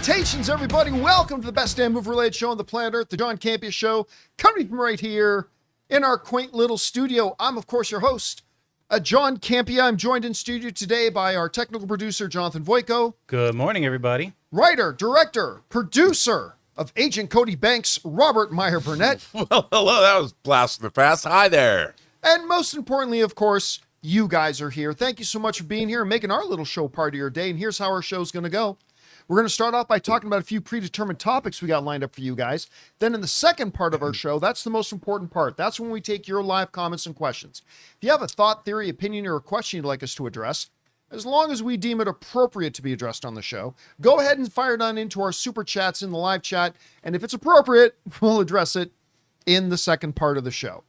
Salutations, everybody. Welcome to the best damn movie-related show on the planet Earth, the John Campea Show, coming from right here in our quaint little studio. I'm, of course, your host, John Campea. I'm joined in studio today by our technical producer, Jonathan Voico. Good morning, everybody. Writer, director, producer of Agent Cody Banks, Robert Meyer Burnett. Well, hello, that was blast from the past. Hi there. And most importantly, of course, you guys are here. Thank you so much for being here and making our little show part of your day. And here's how our show's going to go. We're going to start off by talking about a few predetermined topics we got lined up for you guys. Then in the second part of our show, that's the most important part. That's when we take your live comments and questions. If you have a thought, theory, opinion, or a question you'd like us to address, as long as we deem it appropriate to be addressed on the show, go ahead and fire it on into our super chats in the live chat. And if it's appropriate, we'll address it in the second part of the show.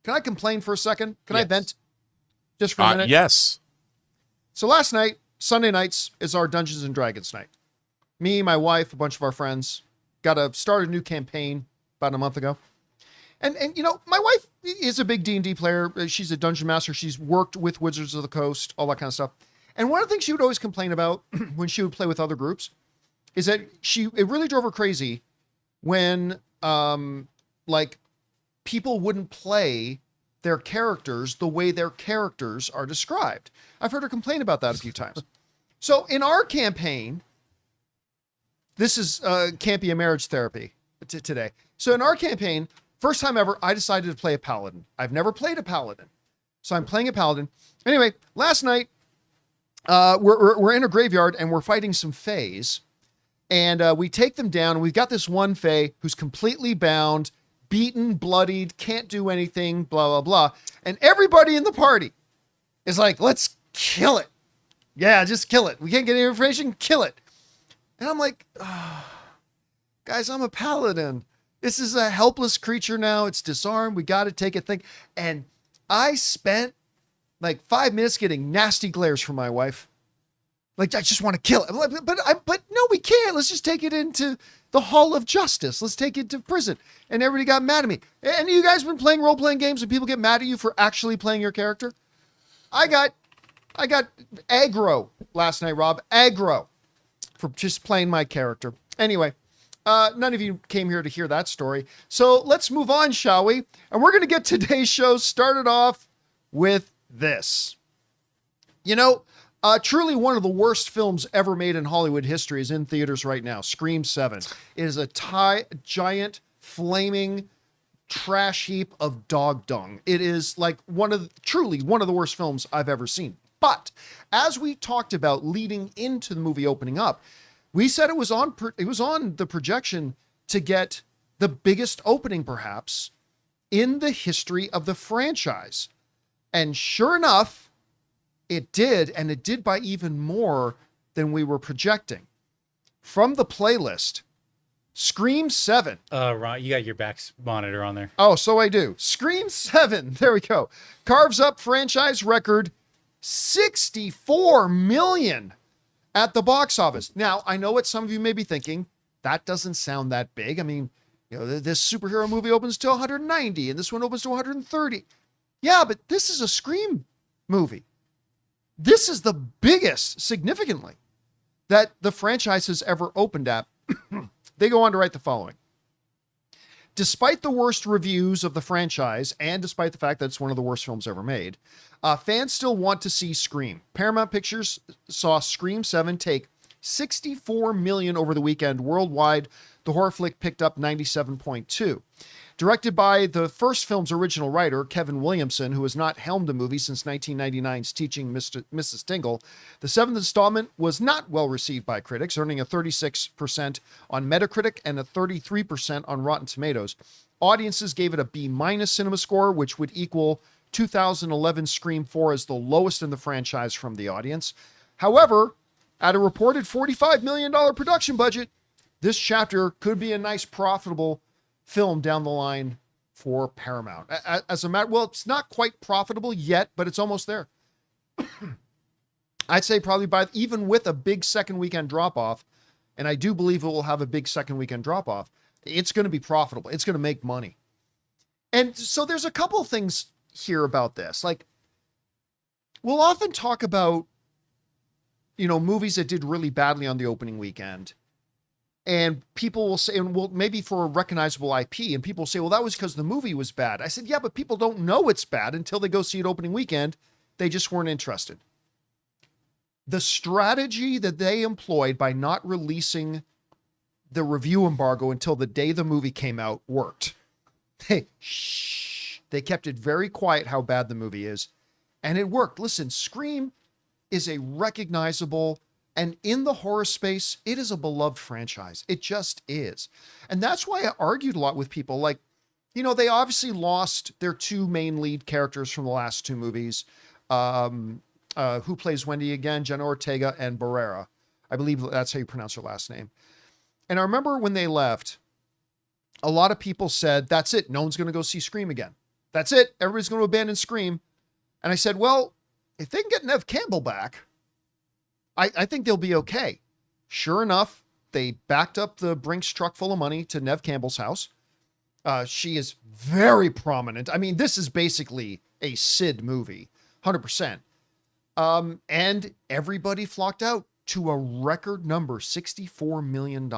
Can I complain for a second? Can I vent just for a minute? Yes. So last night, Sunday nights is our Dungeons and Dragons night. Me, my wife, a bunch of our friends started a new campaign about a month ago. And you know, my wife is a big D&D player. She's a dungeon master. She's worked with Wizards of the Coast, all that kind of stuff. And one of the things she would always complain about when she would play with other groups is that it really drove her crazy when like people wouldn't play their characters the way their characters are described. I've heard her complain about that a few times. So in our campaign, this is Campea marriage therapy today. So in our campaign, first time ever, I decided to play a paladin. I've never played a paladin. So I'm playing a paladin. Anyway, last night, we're in a graveyard and we're fighting some fays. And we take them down. We've got this one fay who's completely bound, beaten, bloodied, can't do anything, blah, blah, blah. And everybody in the party is like, let's kill it. Yeah, just kill it. We can't get any information, kill it. And I'm like, guys, I'm a paladin. This is a helpless creature now. It's disarmed. We got to take a thing. And I spent like 5 minutes getting nasty glares from my wife. Like, I just want to kill it. But no, we can't. Let's just take it into the Hall of Justice. Let's take it to prison. And everybody got mad at me. And you guys been playing role-playing games and people get mad at you for actually playing your character? I got aggro last night, Rob. Aggro for just playing my character. Anyway, none of you came here to hear that story. So let's move on, shall we? And we're going to get today's show started off with this. You know, truly one of the worst films ever made in Hollywood history is in theaters right now. Scream 7. It is a giant, flaming trash heap of dog dung. It is like truly one of the worst films I've ever seen. But as we talked about leading into the movie opening up, we said it was on the projection to get the biggest opening perhaps in the history of the franchise. And sure enough, it did, and it did by even more than we were projecting. From the playlist, Scream 7. Ron, you got your back monitor on there. Oh, so I do. Scream 7, there we go. Carves up franchise record $64 million at the box office. Now, I know what some of you may be thinking. That doesn't sound that big. I mean, you know, this superhero movie opens to 190 and this one opens to 130. Yeah, but this is a Scream movie. This is the biggest, significantly, that the franchise has ever opened at. They go on to write the following. Despite the worst reviews of the franchise, and despite the fact that it's one of the worst films ever made, fans still want to see Scream. Paramount Pictures saw Scream 7 take $64 million over the weekend worldwide. The horror flick picked up 97.2. Directed by the first film's original writer, Kevin Williamson, who has not helmed a movie since 1999's Teaching Mrs. Tingle, the seventh installment was not well received by critics, earning a 36% on Metacritic and a 33% on Rotten Tomatoes. Audiences gave it a B- cinema score, which would equal 2011 Scream 4 as the lowest in the franchise from the audience. However, at a reported $45 million production budget, this chapter could be a nice, profitable film down the line for Paramount. As a matter, well, it's not quite profitable yet, but it's almost there. I'd say probably even with a big second weekend drop off, and I do believe it will have a big second weekend drop off, it's going to be profitable. It's going to make money. And so there's a couple things here about this. Like, we'll often talk about, you know, movies that did really badly on the opening weekend And people will say, and well, maybe for a recognizable IP, and people will say, well, that was because the movie was bad. I said, yeah, but people don't know it's bad until they go see it opening weekend. They just weren't interested. The strategy that they employed by not releasing the review embargo until the day the movie came out worked. They kept it very quiet how bad the movie is, and it worked. Listen, Scream is a recognizable, and in the horror space, it is a beloved franchise. It just is. And that's why I argued a lot with people. Like, you know, they obviously lost their two main lead characters from the last two movies. Who plays Wendy again? Jenna Ortega and Barrera. I believe that's how you pronounce her last name. And I remember when they left, a lot of people said, that's it. No one's going to go see Scream again. That's it. Everybody's going to abandon Scream. And I said, well, if they can get Neve Campbell back, I think they'll be okay. Sure enough, they backed up the Brinks truck full of money to Neve Campbell's house. She is very prominent. I mean, this is basically a Sid movie, 100%. And everybody flocked out to a record number, $64 million.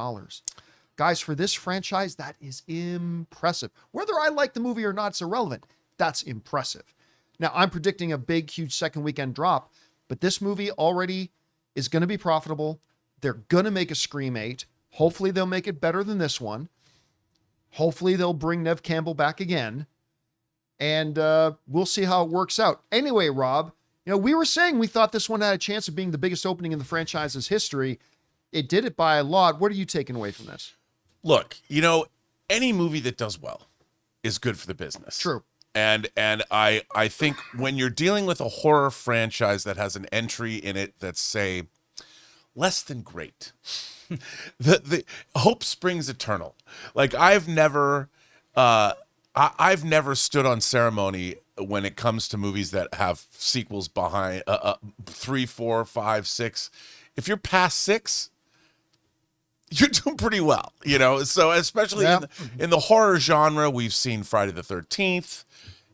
Guys, for this franchise, that is impressive. Whether I like the movie or not, it's irrelevant. That's impressive. Now, I'm predicting a big, huge second weekend drop, but this movie already is going to be profitable. They're going to make a Scream 8. Hopefully they'll make it better than this one. Hopefully they'll bring Neve Campbell back again. And we'll see how it works out. Anyway, Rob, you know, we were saying we thought this one had a chance of being the biggest opening in the franchise's history. It did it by a lot. What are you taking away from this? Look, you know, any movie that does well is good for the business. True. And I think when you're dealing with a horror franchise that has an entry in it that's, say, less than great, the hope springs eternal. Like, I've never stood on ceremony when it comes to movies that have sequels behind 3, 4, 5, 6. If you're past 6, you're doing pretty well, you know. So especially in the horror genre, we've seen Friday the 13th.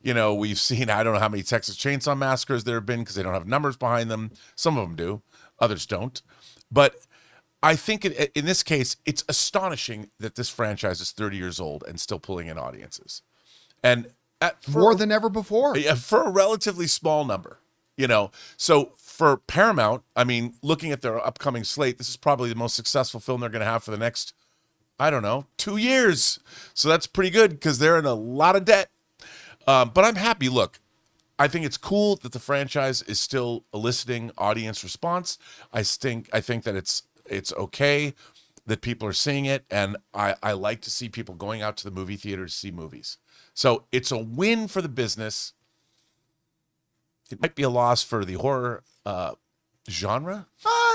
You know, we've seen, I don't know how many Texas Chainsaw Massacres there have been because they don't have numbers behind them. Some of them do, others don't. But I think in this case, it's astonishing that this franchise is 30 years old and still pulling in audiences. And more than ever before. Yeah, for a relatively small number, you know. So for Paramount, I mean, looking at their upcoming slate, this is probably the most successful film they're going to have for the next, I don't know, 2 years. So that's pretty good because they're in a lot of debt. But I'm happy. Look, I think it's cool that the franchise is still eliciting audience response. I think that it's okay that people are seeing it, and I like to see people going out to the movie theater to see movies. So it's a win for the business. It might be a loss for the horror genre.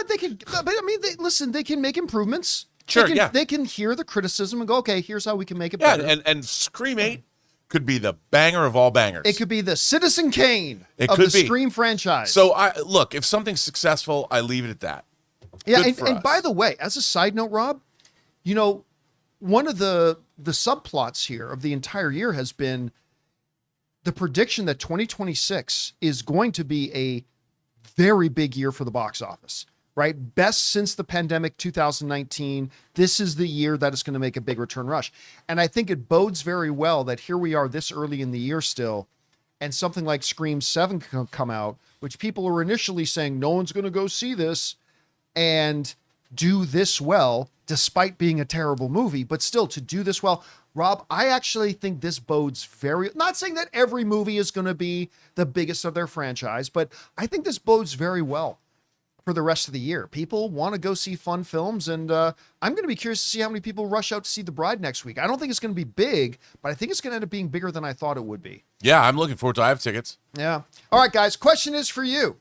They can, but I mean, listen, they can make improvements. Sure, they can hear the criticism and go, okay, here's how we can make it better. And Scream 8 could be the banger of all bangers. It could be the Citizen Kane of the Scream franchise. So look, if something's successful, I leave it at that. Yeah, and by the way, as a side note, Rob, you know, one of the subplots here of the entire year has been the prediction that 2026 is going to be a very big year for the box office, right? Best since the pandemic 2019. This is the year that is going to make a big return rush. And I think it bodes very well that here we are this early in the year still, and something like Scream 7 can come out, which people were initially saying no one's going to go see this, and do this well, despite being a terrible movie, but still to do this well. Rob, I actually think this bodes not saying that every movie is going to be the biggest of their franchise, but I think this bodes very well for the rest of the year. People want to go see fun films, and I'm going to be curious to see how many people rush out to see The Bride next week. I don't think it's going to be big, but I think it's going to end up being bigger than I thought it would be. Yeah, I'm looking forward to it. I have tickets. Yeah. All right, guys, question is for you.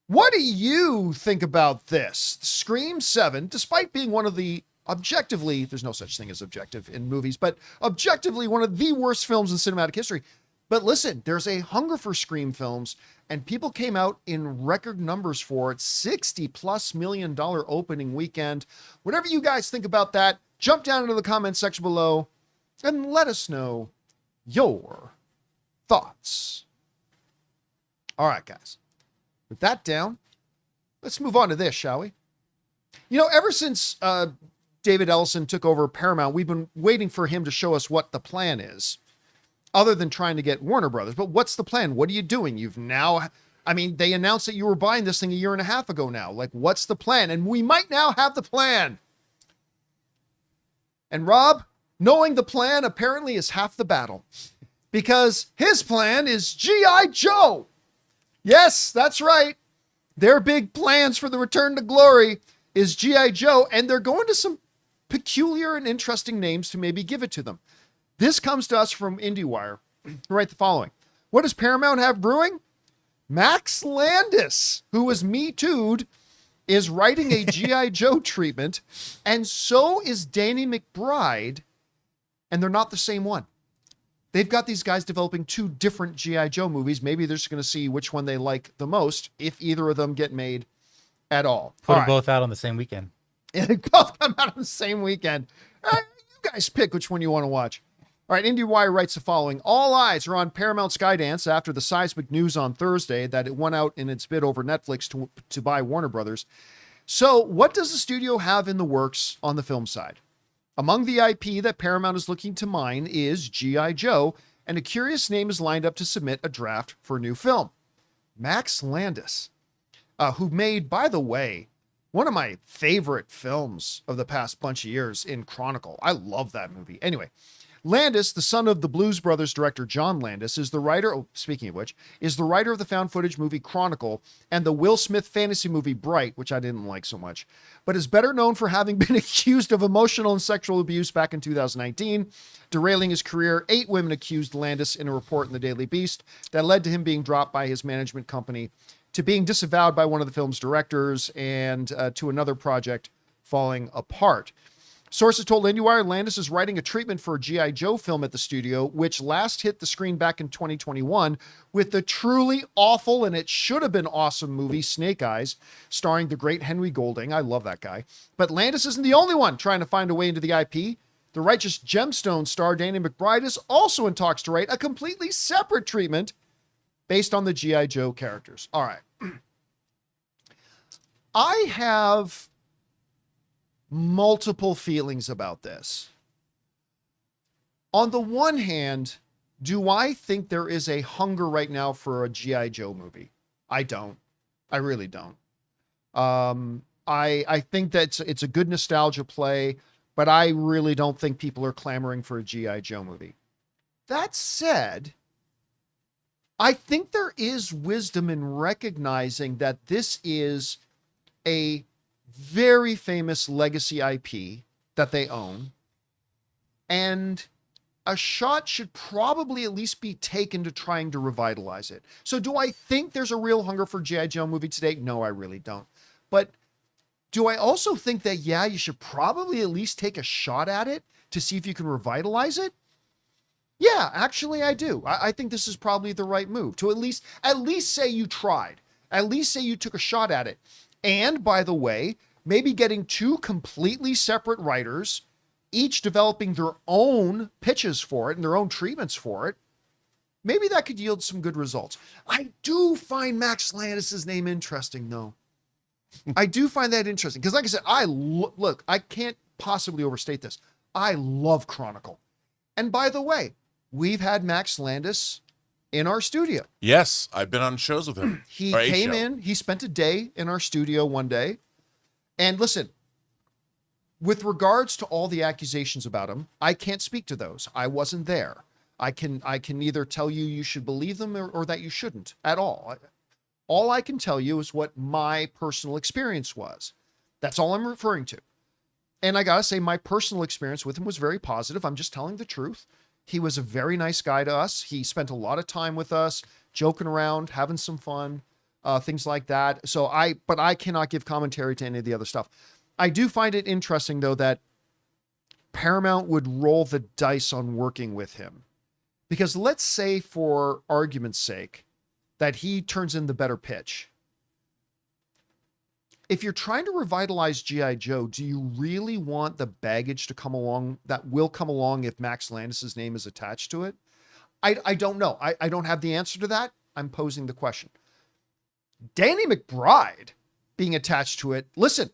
What do you think about this? Scream 7, despite being one of the objectively, there's no such thing as objective in movies, but objectively one of the worst films in cinematic history. But listen, there's a hunger for Scream films, and people came out in record numbers for it. $60+ million opening weekend. Whatever you guys think about that, jump down into the comments section below and let us know your thoughts. All right, guys. With that down, let's move on to this, shall we? You know, ever since Dan David Ellison took over Paramount, we've been waiting for him to show us what the plan is, other than trying to get Warner Brothers. But what's the plan? What are you doing? They announced that you were buying this thing a year and a half ago now. Like, what's the plan? And we might now have the plan. And Rob, knowing the plan apparently is half the battle, because his plan is G.I. Joe. Yes, that's right. Their big plans for the return to glory is G.I. Joe, and they're going to some peculiar and interesting names to maybe give it to them. This comes to us from IndieWire, who write the following. What does Paramount have brewing? Max Landis, who was Me Too'd, is writing a G.I. Joe treatment, and so is Danny McBride, and they're not the same one. They've got these guys developing two different G.I. Joe movies. Maybe they're just going to see which one they like the most, if either of them get made at all. Put them both out on the same weekend. Yeah, they both come out on the same weekend. You guys pick which one you want to watch. All right, IndieWire writes the following. All eyes are on Paramount Skydance after the seismic news on Thursday that it won out in its bid over Netflix to buy Warner Brothers. So what does the studio have in the works on the film side? Among the IP that Paramount is looking to mine is G.I. Joe, and a curious name is lined up to submit a draft for a new film. Max Landis, who made, by the way, one of my favorite films of the past bunch of years in Chronicle. I love that movie. Anyway, Landis, the son of the Blues Brothers director John Landis, is the writer, speaking of which, is the writer of the found footage movie Chronicle and the Will Smith fantasy movie Bright, which I didn't like so much, but is better known for having been accused of emotional and sexual abuse back in 2019, derailing his career. 8 women accused Landis in a report in the Daily Beast that led to him being dropped by his management company, to being disavowed by one of the film's directors, and to another project falling apart. Sources told IndieWire Landis is writing a treatment for a G.I. Joe film at the studio, which last hit the screen back in 2021 with the truly awful, and it should have been awesome movie Snake Eyes, starring the great Henry Golding. I love that guy. But Landis isn't the only one trying to find a way into the IP. The Righteous Gemstone star Danny McBride is also in talks to write a completely separate treatment based on the G.I. Joe characters. All right. I have multiple feelings about this. On the one hand, do I think there is a hunger right now for a G.I. Joe movie? I don't. I really don't. I think that it's a good nostalgia play, but I really don't think people are clamoring for a G.I. Joe movie. That said, I think there is wisdom in recognizing that this is a very famous legacy IP that they own, and a shot should probably at least be taken to trying to revitalize it. So do I think there's a real hunger for G.I. Joe movie today? No, I really don't. But do I also think that, yeah, you should probably at least take a shot at it to see if you can revitalize it? Yeah, actually I do. I think this is probably the right move to at least say you tried, at least say you took a shot at it. And by the way, maybe getting 2 completely separate writers, each developing their own pitches for it and their own treatments for it, maybe that could yield some good results. I do find Max Landis' name interesting, though. I do find that interesting because, like I said, look, I can't possibly overstate this. I love Chronicle. And by the way, we've had Max Landis in our studio. Yes, I've been on shows with him. He came in, he spent a day in our studio one day. And listen, with regards to all the accusations about him, I can't speak to those. I wasn't there. I can neither tell you should believe them or that you shouldn't at all. All I can tell you is what my personal experience was. That's all I'm referring to. And I gotta say, my personal experience with him was very positive. I'm just telling the truth. He was a very nice guy to us. He spent a lot of time with us, joking around, having some fun, things like that. But I cannot give commentary to any of the other stuff. I do find it interesting, though, that Paramount would roll the dice on working with him. Because let's say, for argument's sake, that he turns in the better pitch. If you're trying to revitalize G.I. Joe, do you really want the baggage to come along that will come along if Max Landis' name is attached to it? I don't know. I don't have the answer to that. I'm posing the question. Danny McBride being attached to it. Listen,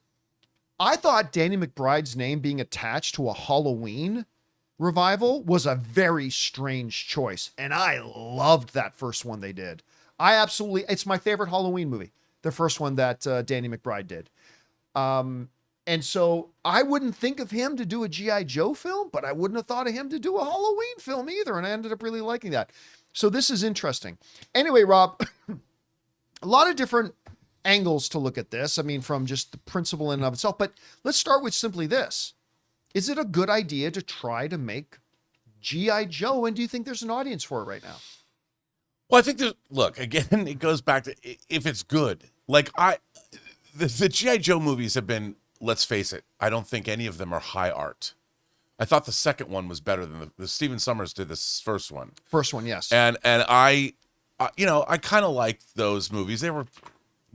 I thought Danny McBride's name being attached to a Halloween revival was a very strange choice. And I loved that first one they did. It's my favorite Halloween movie. The first one that Danny McBride did. And so I wouldn't think of him to do a G.I. Joe film, but I wouldn't have thought of him to do a Halloween film either. And I ended up really liking that. So this is interesting. Anyway, Rob, a lot of different angles to look at this. I mean, from just the principle in and of itself, but let's start with simply this. Is it a good idea to try to make G.I. Joe? And do you think there's an audience for it right now? Well, I think look, again, it goes back to if it's good. Like the G.I. Joe movies have been, let's face it, I don't think any of them are high art. I thought the second one was better than the Stephen Sommers did this first one. First one, yes. And I kind of liked those movies. They were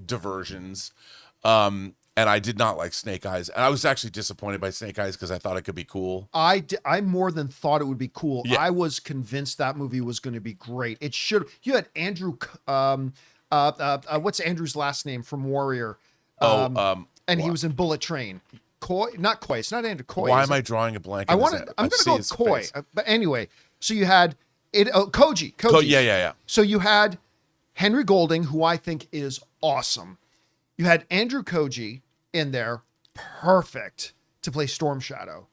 diversions. And I did not like Snake Eyes. And I was actually disappointed by Snake Eyes because I thought it could be cool. I more than thought it would be cool. Yeah. I was convinced that movie was going to be great. It should. You had Andrew, what's Andrew's last name from Warrior? And he was in Bullet Train. Coy, not Coy. It's not Andrew Coy. Why am I drawing a blank? I'm going to go with Coy. But anyway, so you had Koji. Yeah. So you had Henry Golding, who I think is awesome. You had Andrew Koji in there, perfect to play Storm Shadow.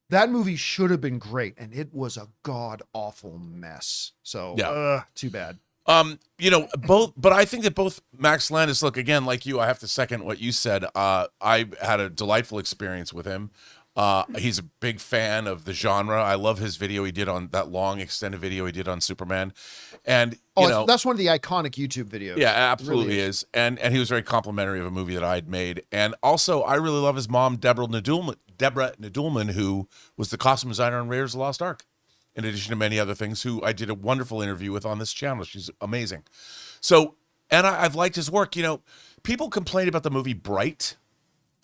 That movie should have been great, and it was a god awful mess. So, too bad. Both, but I think that both Max Landis, look, again, like you, I have to second what you said. I had a delightful experience with him. He's a big fan of the genre. I love his video he did on that long extended video he did on Superman. And that's one of the iconic YouTube videos. Yeah, absolutely really is. And he was very complimentary of a movie that I had made. And also, I really love his mom, Deborah Nadoolman, who was the costume designer on Raiders of the Lost Ark, in addition to many other things, who I did a wonderful interview with on this channel. She's amazing. So, and I've liked his work. People complain about the movie Bright.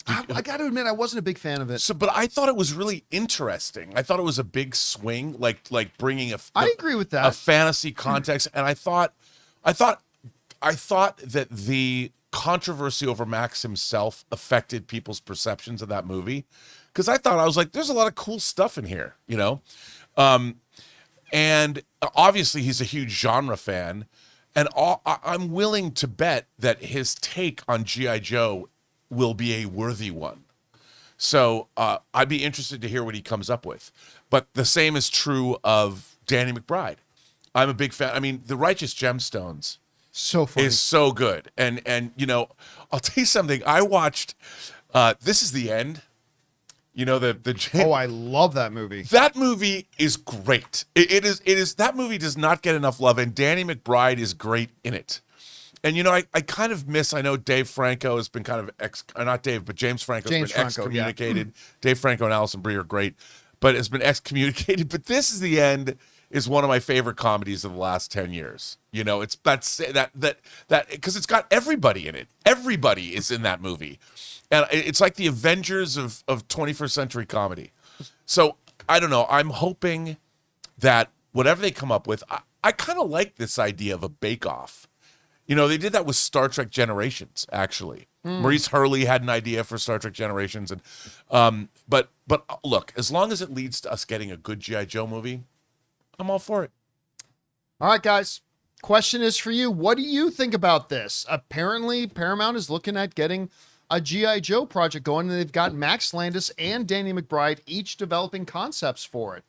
I got to admit, I wasn't a big fan of it. So, but I thought it was really interesting. I thought it was a big swing, like bringing I agree with that. A fantasy context, and I thought that the controversy over Max himself affected people's perceptions of that movie, because I was like, there's a lot of cool stuff in here, and obviously he's a huge genre fan, and I'm willing to bet that his take on G.I. Joe will be a worthy one. So I'd be interested to hear what he comes up with. But the same is true of Danny McBride. I'm a big fan. I mean, The Righteous Gemstones so funny. Is so good. And I'll tell you something. I watched This Is the End. I love that movie. That movie is great. It is that movie does not get enough love, and Danny McBride is great in it. And, I kind of miss, I know Dave Franco has been kind of not Dave, but James Franco has been excommunicated. Yeah. Dave Franco and Allison Brie are great, but has been excommunicated. But This Is the End is one of my favorite comedies of the last 10 years. It's that because it's got everybody in it. Everybody is in that movie. And it's like the Avengers of 21st century comedy. So I don't know. I'm hoping that whatever they come up with, I kind of like this idea of a bake-off. They did that with Star Trek Generations, actually. Maurice Hurley had an idea for Star Trek Generations. And but look, as long as it leads to us getting a good G.I. Joe movie, I'm all for it. All right, guys. Question is for you. What do you think about this? Apparently, Paramount is looking at getting a G.I. Joe project going, and they've got Max Landis and Danny McBride each developing concepts for it.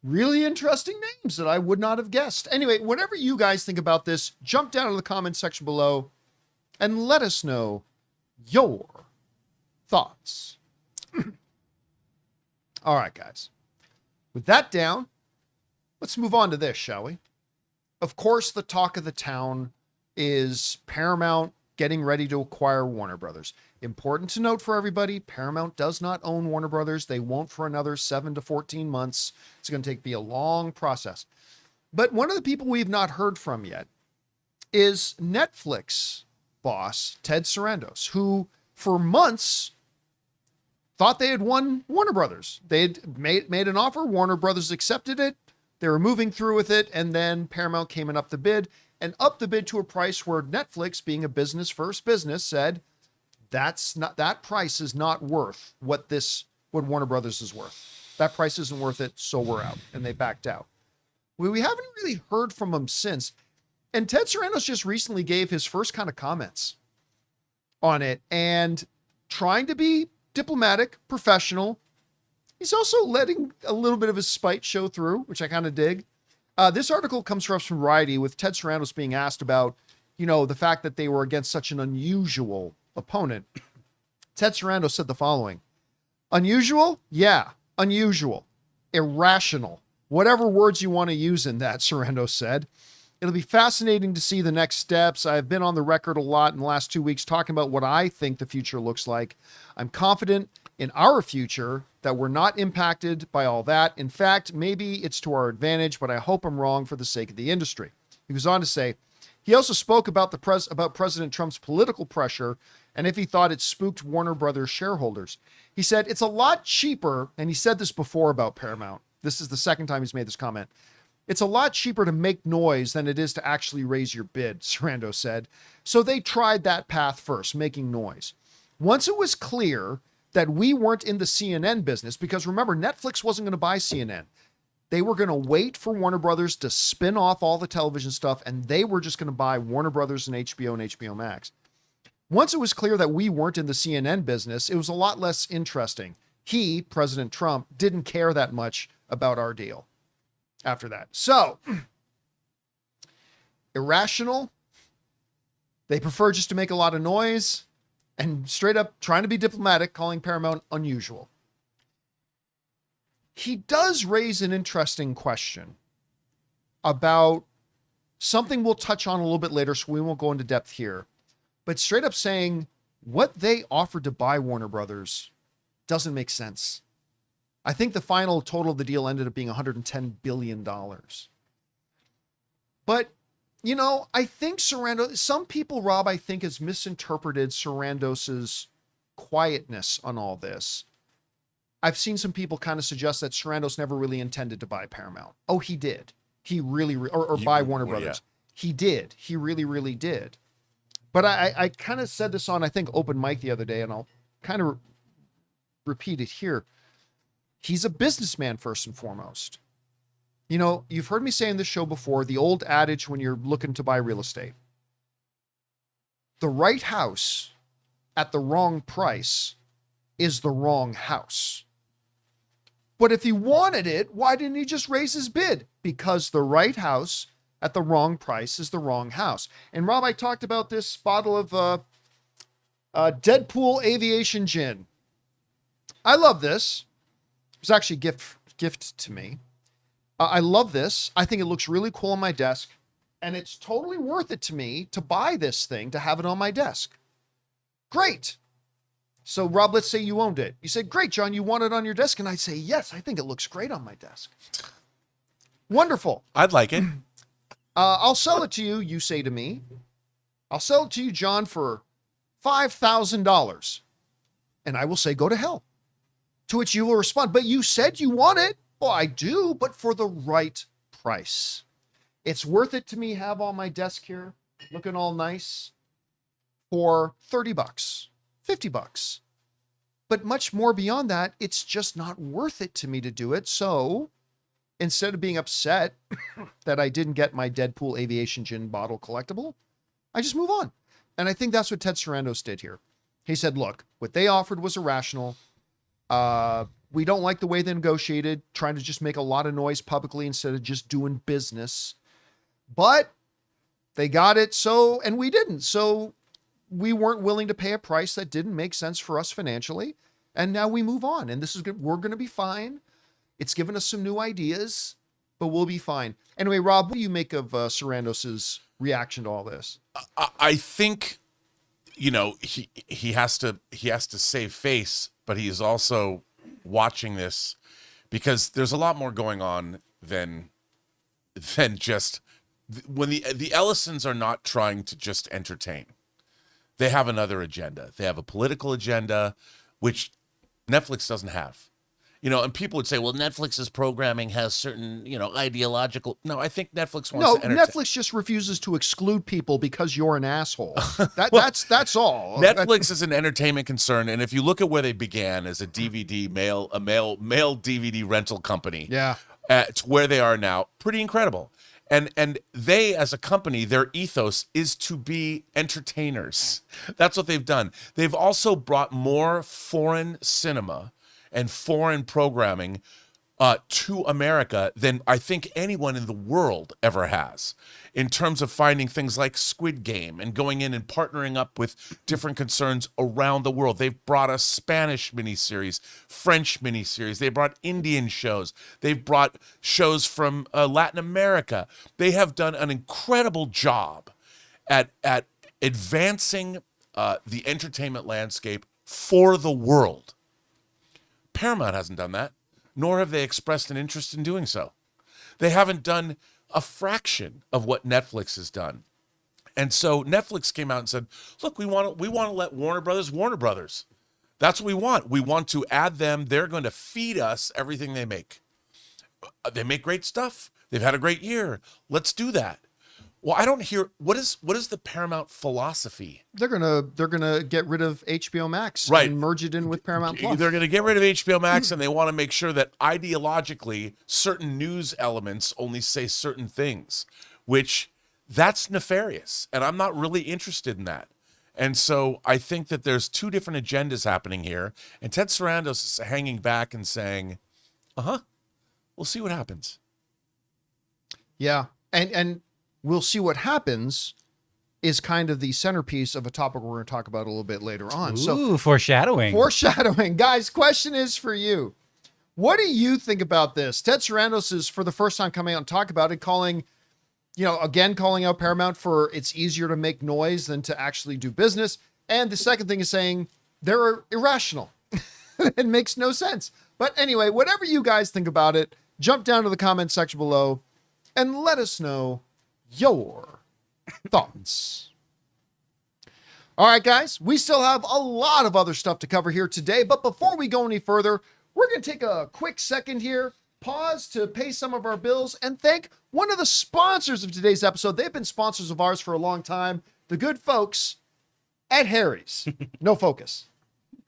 Really interesting names that I would not have guessed. Anyway, whatever you guys think about this, jump down to the comment section below and let us know your thoughts. All right, guys. With that down, let's move on to this, shall we? Of course, the talk of the town is Paramount getting ready to acquire Warner Brothers. Important to note for everybody, Paramount does not own Warner Brothers. They won't for another 7 to 14 months. It's going to be a long process. But one of the people we've not heard from yet is Netflix boss Ted Sarandos, who for months thought they had won Warner Brothers. They had made an offer. Warner Brothers accepted it. They were moving through with it. And then Paramount came and upped the bid to a price where Netflix, being a business first business, said, that price is not worth what Warner Brothers is worth. That price isn't worth it, so we're out. And they backed out. We haven't really heard from them since. And Ted Sarandos just recently gave his first kind of comments on it and trying to be diplomatic, professional. He's also letting a little bit of his spite show through, which I kind of dig. This article comes from Variety with Ted Sarandos being asked about, the fact that they were against such an unusual opponent. Ted Sarandos said the following: unusual? Yeah, unusual. Irrational. Whatever words you want to use in that, Sarandos said. It'll be fascinating to see the next steps. I've been on the record a lot in the last 2 weeks talking about what I think the future looks like. I'm confident in our future that we're not impacted by all that. In fact, maybe it's to our advantage, but I hope I'm wrong for the sake of the industry. He goes on to say, he also spoke about about President Trump's political pressure and if he thought it spooked Warner Brothers shareholders. He said, it's a lot cheaper, and he said this before about Paramount. This is the second time he's made this comment. It's a lot cheaper to make noise than it is to actually raise your bid, Sarandos said. So they tried that path first, making noise. Once it was clear that we weren't in the CNN business, because remember, Netflix wasn't going to buy CNN. They were going to wait for Warner Brothers to spin off all the television stuff, and they were just going to buy Warner Brothers and HBO Max. Once it was clear that we weren't in the CNN business, it was a lot less interesting. He, President Trump, didn't care that much about our deal after that. So, Irrational, they prefer just to make a lot of noise and straight up trying to be diplomatic, calling Paramount unusual. He does raise an interesting question about something we'll touch on a little bit later, so we won't go into depth here, but straight up saying what they offered to buy Warner Brothers doesn't make sense. I think the final total of the deal ended up being $110 billion. But, I think some people, Rob, I think has misinterpreted Sarandos's quietness on all this. I've seen some people kind of suggest that Sarandos never really intended to buy Paramount. Oh, he did. He really, or buy Warner Brothers. Yeah. He did. He really, really did. But I kind of said this on, I think, Open Mic the other day, and I'll kind of repeat it here. He's a businessman first and foremost. You've heard me say in this show before, the old adage when you're looking to buy real estate: the right house at the wrong price is the wrong house. But if he wanted it, why didn't he just raise his bid? Because the right house at the wrong price is the wrong house. And Rob, I talked about this bottle of Deadpool Aviation Gin. I love this. It was actually a gift to me. I love this. I think it looks really cool on my desk, and it's totally worth it to me to buy this thing, to have it on my desk. Great. So Rob, let's say you owned it. You said, great, John, you want it on your desk? And I'd say, yes, I think it looks great on my desk. Wonderful. I'd like it. I'll sell it to you, you say to me. I'll sell it to you, John, for $5,000. And I will say, go to hell. To which you will respond, but you said you want it. Well, I do, but for the right price. It's worth it to me have on my desk here, looking all nice, for $30, $50. But much more beyond that, it's just not worth it to me to do it. So instead of being upset that I didn't get my Deadpool Aviation Gin bottle collectible, I just move on. And I think that's what Ted Sarandos did here. He said, look, what they offered was irrational. We don't like the way they negotiated, trying to just make a lot of noise publicly instead of just doing business. But they got it, and we didn't. So we weren't willing to pay a price that didn't make sense for us financially. And now we move on. And this is good. We're going to be fine. It's given us some new ideas, but we'll be fine. Anyway, Rob, what do you make of Sarandos's reaction to all this? I think, he has to save face, but he is also watching this because there's a lot more going on than just when the Ellisons are not trying to just entertain. They have another agenda. They have a political agenda, which Netflix doesn't have. and people would say, well, Netflix's programming has certain, ideological. No, I think Netflix wants No, to entertain. Netflix just refuses to exclude people because you're an asshole. That's all. Netflix is an entertainment concern, and if you look at where they began as a male DVD rental company, Yeah. To where they are now, pretty incredible. And they, as a company, their ethos is to be entertainers. That's what they've done. They've also brought more foreign cinema and foreign programming to America than I think anyone in the world ever has, in terms of finding things like Squid Game and going in and partnering up with different concerns around the world. They've brought us Spanish miniseries, French miniseries. They brought Indian shows. They've brought shows from Latin America. They have done an incredible job at advancing the entertainment landscape for the world. Paramount hasn't done that, nor have they expressed an interest in doing so. They haven't done a fraction of what Netflix has done. And so Netflix came out and said, look, we want to let Warner Brothers. That's what we want. We want to add them. They're going to feed us everything they make. They make great stuff. They've had a great year. Let's do that. Well, I don't hear what is the Paramount philosophy? They're gonna get rid of HBO Max, right, and merge it in with Paramount Plus. They're gonna get rid of HBO Max, and they want to make sure that ideologically certain news elements only say certain things, which that's nefarious, and I'm not really interested in that. And so I think that there's two different agendas happening here, and Ted Sarandos is hanging back and saying, we'll see what happens. Yeah, and we'll see what happens is kind of the centerpiece of a topic we're going to talk about a little bit later on. Ooh, so foreshadowing. Guys, question is for you. What do you think about this? Ted Sarandos is, for the first time, coming out and talk about it, calling out Paramount for it's easier to make noise than to actually do business. And the second thing is saying they're irrational. It makes no sense. But anyway, whatever you guys think about it, jump down to the comment section below and let us know your thoughts. All right, guys, we still have a lot of other stuff to cover here today, but before we go any further, we're going to take a quick second here, pause to pay some of our bills, and thank one of the sponsors of today's episode. They've been sponsors of ours for a long time, the good folks at Harry's. No focus.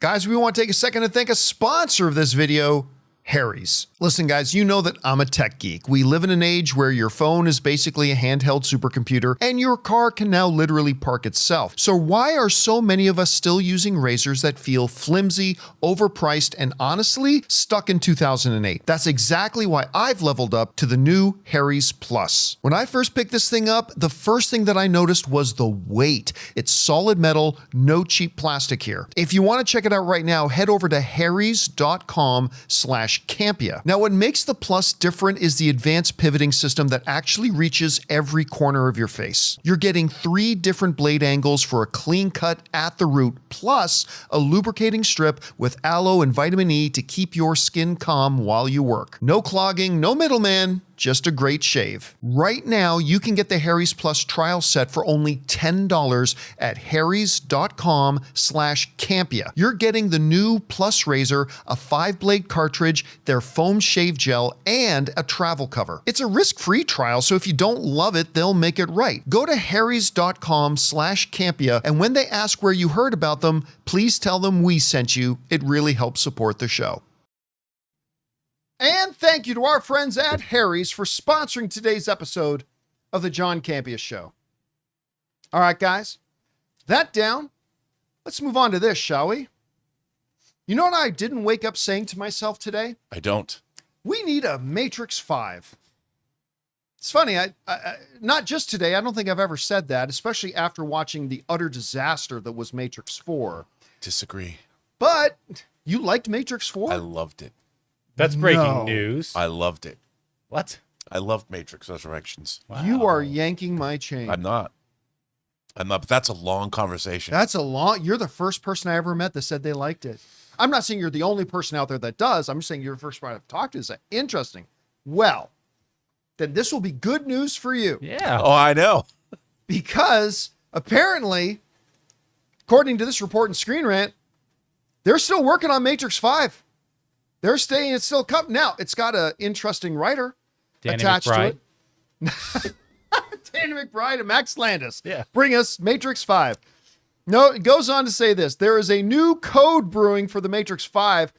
Guys, we want to take a second to thank a sponsor of this video, Harry's. Listen, guys, you know that I'm a tech geek. We live in an age where your phone is basically a handheld supercomputer and your car can now literally park itself. So why are so many of us still using razors that feel flimsy, overpriced, and honestly stuck in 2008? That's exactly why I've leveled up to the new Harry's Plus. When I first picked this thing up, the first thing that I noticed was the weight. It's solid metal, no cheap plastic here. If you want to check it out right now, head over to harrys.com/Campea. Now, what makes the Plus different is the advanced pivoting system that actually reaches every corner of your face. You're getting 3 different blade angles for a clean cut at the root, plus a lubricating strip with aloe and vitamin E to keep your skin calm while you work. No clogging, no middleman, just a great shave. Right now, you can get the Harry's Plus trial set for only $10 at harrys.com/Campea. You're getting the new Plus razor, a 5-blade cartridge, their foam shave gel, and a travel cover. It's a risk-free trial, so if you don't love it, they'll make it right. Go to harrys.com/Campea, and when they ask where you heard about them, please tell them we sent you. It really helps support the show. And thank you to our friends at Harry's for sponsoring today's episode of the John Campea Show. All right, guys, that down. Let's move on to this, shall we? You know what I didn't wake up saying to myself today? I don't. We need a Matrix 5. It's funny, I not just today, I don't think I've ever said that, especially after watching the utter disaster that was Matrix 4. Disagree. But you liked Matrix 4? I loved it. That's breaking No. news. I loved it. What? I loved Matrix Resurrections. Wow. You are yanking my chain. I'm not, but that's a long conversation. You're the first person I ever met that said they liked it. I'm not saying you're the only person out there that does. I'm just saying you're the first one I've talked to. Is that interesting? Well, then this will be good news for you. Yeah. Oh, I know. Because apparently, according to this report in Screen Rant, they're still working on Matrix 5. They're saying it's still coming. Now, it's got an interesting writer Danny attached McBride. to it. Danny McBride and Max Landis. Yeah. Bring us Matrix 5. No, it goes on to say this. There is a new code brewing for the Matrix 5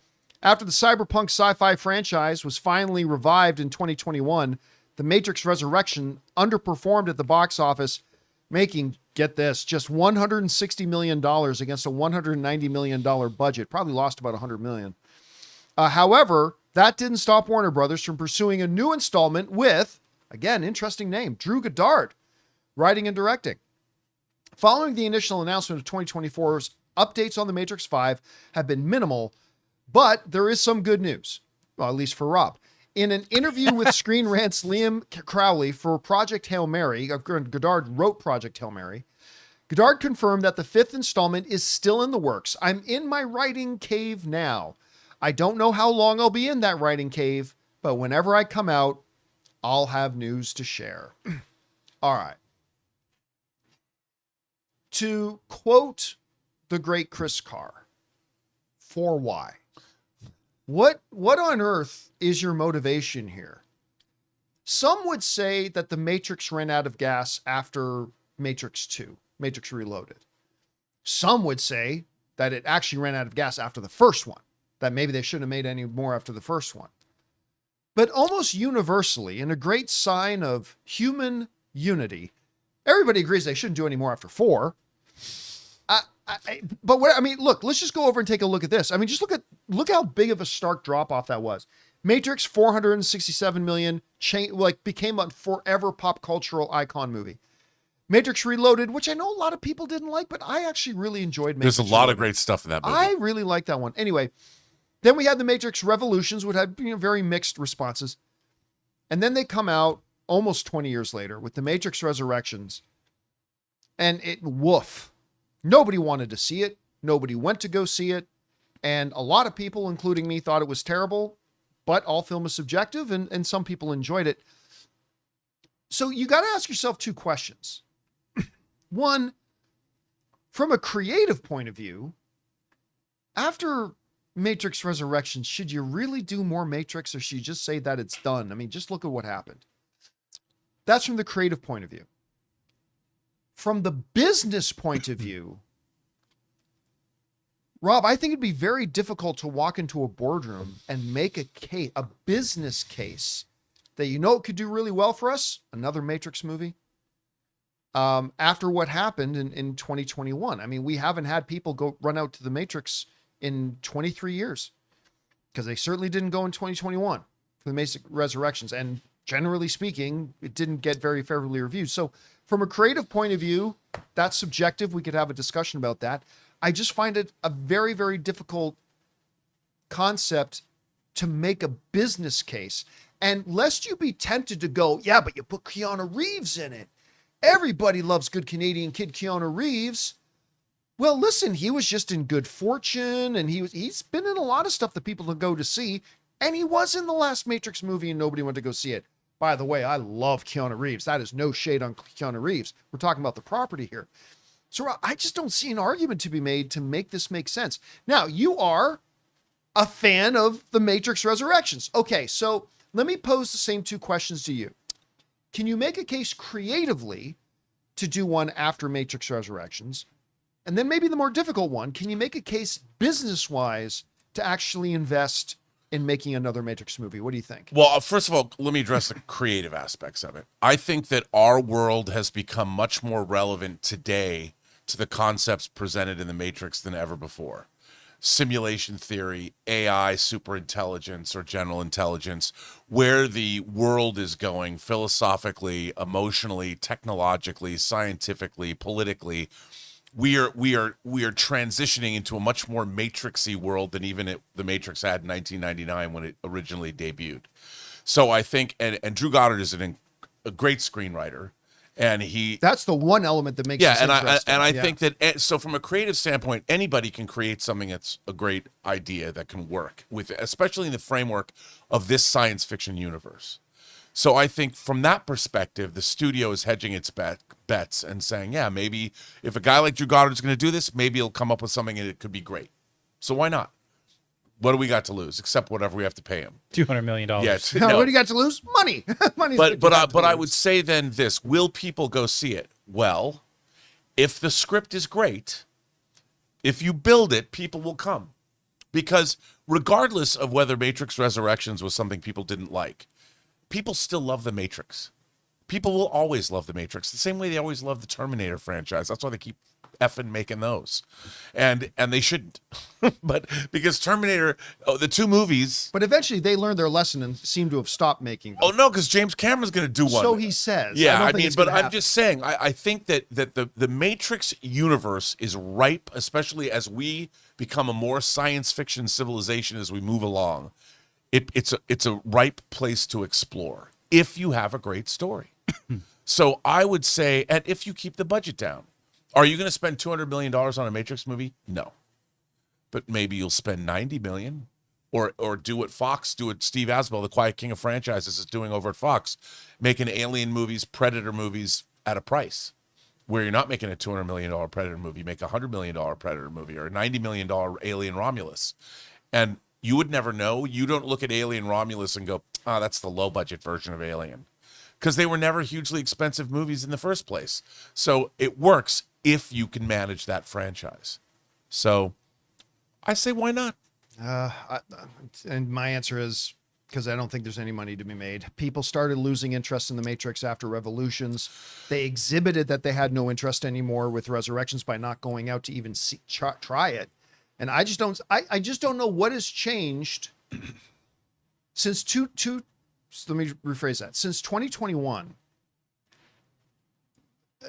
after the cyberpunk sci-fi franchise was finally revived in 2021. The Matrix Resurrection underperformed at the box office, making, get this, just $160 million against a $190 million budget. Probably lost about $100 million. However, that didn't stop Warner Brothers from pursuing a new installment with, again, interesting name, Drew Goddard, writing and directing. Following the initial announcement of 2024's updates on The Matrix 5 have been minimal, but there is some good news, well, at least for Rob. In an interview with Screen Rant's Liam Crowley for Project Hail Mary, Goddard wrote Project Hail Mary, Goddard confirmed that the 5th installment is still in the works. I'm in my writing cave now. I don't know how long I'll be in that writing cave, but whenever I come out, I'll have news to share. All right. To quote the great Chris Carr, for why? What on earth is your motivation here? Some would say that the Matrix ran out of gas after Matrix 2, Matrix Reloaded. Some would say that it actually ran out of gas after the first one, that maybe they shouldn't have made any more after the first one. But almost universally, in a great sign of human unity, everybody agrees they shouldn't do any more after 4. But what I mean, look, let's just go over and take a look at this. I mean, just look how big of a stark drop off that was. Matrix 467 million became a forever pop cultural icon movie. Matrix Reloaded, which I know a lot of people didn't like, but I actually really enjoyed Matrix. There's a lot of great stuff in that movie. I really like that one. Anyway, then we had the Matrix Revolutions, which had very mixed responses. And then they come out almost 20 years later with the Matrix Resurrections. And woof. Nobody wanted to see it. Nobody went to go see it. And a lot of people, including me, thought it was terrible. But all film is subjective, and some people enjoyed it. So you got to ask yourself 2 questions. One, from a creative point of view, after Matrix Resurrections, should you really do more Matrix, or should you just say that it's done? I mean, just look at what happened. That's from the creative point of view. From the business point of view, Rob, I think it'd be very difficult to walk into a boardroom and make a business case that it could do really well for us, another Matrix movie, after what happened in 2021. I mean, we haven't had people run out to the Matrix in 23 years, because they certainly didn't go in 2021 for the Matrix Resurrections. And generally speaking, it didn't get very favorably reviewed. So from a creative point of view, that's subjective. We could have a discussion about that. I just find it a very, very difficult concept to make a business case. And lest you be tempted to go, yeah, but you put Keanu Reeves in it. Everybody loves good Canadian kid Keanu Reeves. Well, listen, he was just in Good Fortune, and he's been in a lot of stuff that people will go to see, and he was in the last Matrix movie and nobody went to go see it. By the way, I love Keanu Reeves. That is no shade on Keanu Reeves. We're talking about the property here. So I just don't see an argument to be made to make this make sense. Now, you are a fan of the Matrix Resurrections. Okay, so let me pose the same 2 questions to you. Can you make a case creatively to do one after Matrix Resurrections? And then maybe the more difficult one, can you make a case business-wise to actually invest in making another Matrix movie? What do you think? Well, first of all, let me address the creative aspects of it. I think that our world has become much more relevant today to the concepts presented in the Matrix than ever before. Simulation theory, AI, superintelligence, or general intelligence, where the world is going philosophically, emotionally, technologically, scientifically, politically. We are transitioning into a much more Matrixy world than even the Matrix had in 1999 when it originally debuted. So I think, and Drew Goddard is a great screenwriter, and that's the one element that makes it interesting. I think that, so from a creative standpoint, anybody can create something that's a great idea that can work with, especially in the framework of this science fiction universe. So I think from that perspective, the studio is hedging its bets and saying, yeah, maybe if a guy like Drew Goddard is going to do this, maybe he'll come up with something and it could be great. So why not? What do we got to lose except whatever we have to pay him? $200 million. Yes. What No. do you got to lose? Money. Money's But what you got to I lose. would say then this: will people go see it? Well, if the script is great, if you build it, people will come, because regardless of whether Matrix Resurrections was something people didn't like, people still love the Matrix. People will always love the Matrix the same way they always love the Terminator franchise. That's why they keep effing making those, and they shouldn't. But because Terminator, the two movies. But eventually they learned their lesson and seem to have stopped making them. Oh no, because James Cameron's going to do one. So he says. Yeah, don't I think mean, it's but gonna I'm happen. just saying, I think that the Matrix universe is ripe, especially as we become a more science fiction civilization as we move along. It's a ripe place to explore if you have a great story. So I would say, and if you keep the budget down, are you going to spend $200 million on a Matrix movie? No, but maybe you'll spend $90 million. Or do what Fox, do what Steve Asbell, the quiet king of franchises, is doing over at Fox, making alien movies, Predator movies at a price where you're not making a $200 million Predator movie, you make a $100 million Predator movie or a $90 million Alien Romulus. And you would never know. You don't look at Alien Romulus and go, oh, that's the low budget version of Alien, because they were never hugely expensive movies in the first place. So it works if you can manage that franchise. So I say, why not? And my answer is because I don't think there's any money to be made. People started losing interest in the Matrix after Revolutions. They exhibited that they had no interest anymore with Resurrections by not going out to even try it. And I just don't know what has changed since let me rephrase that. Since 2021,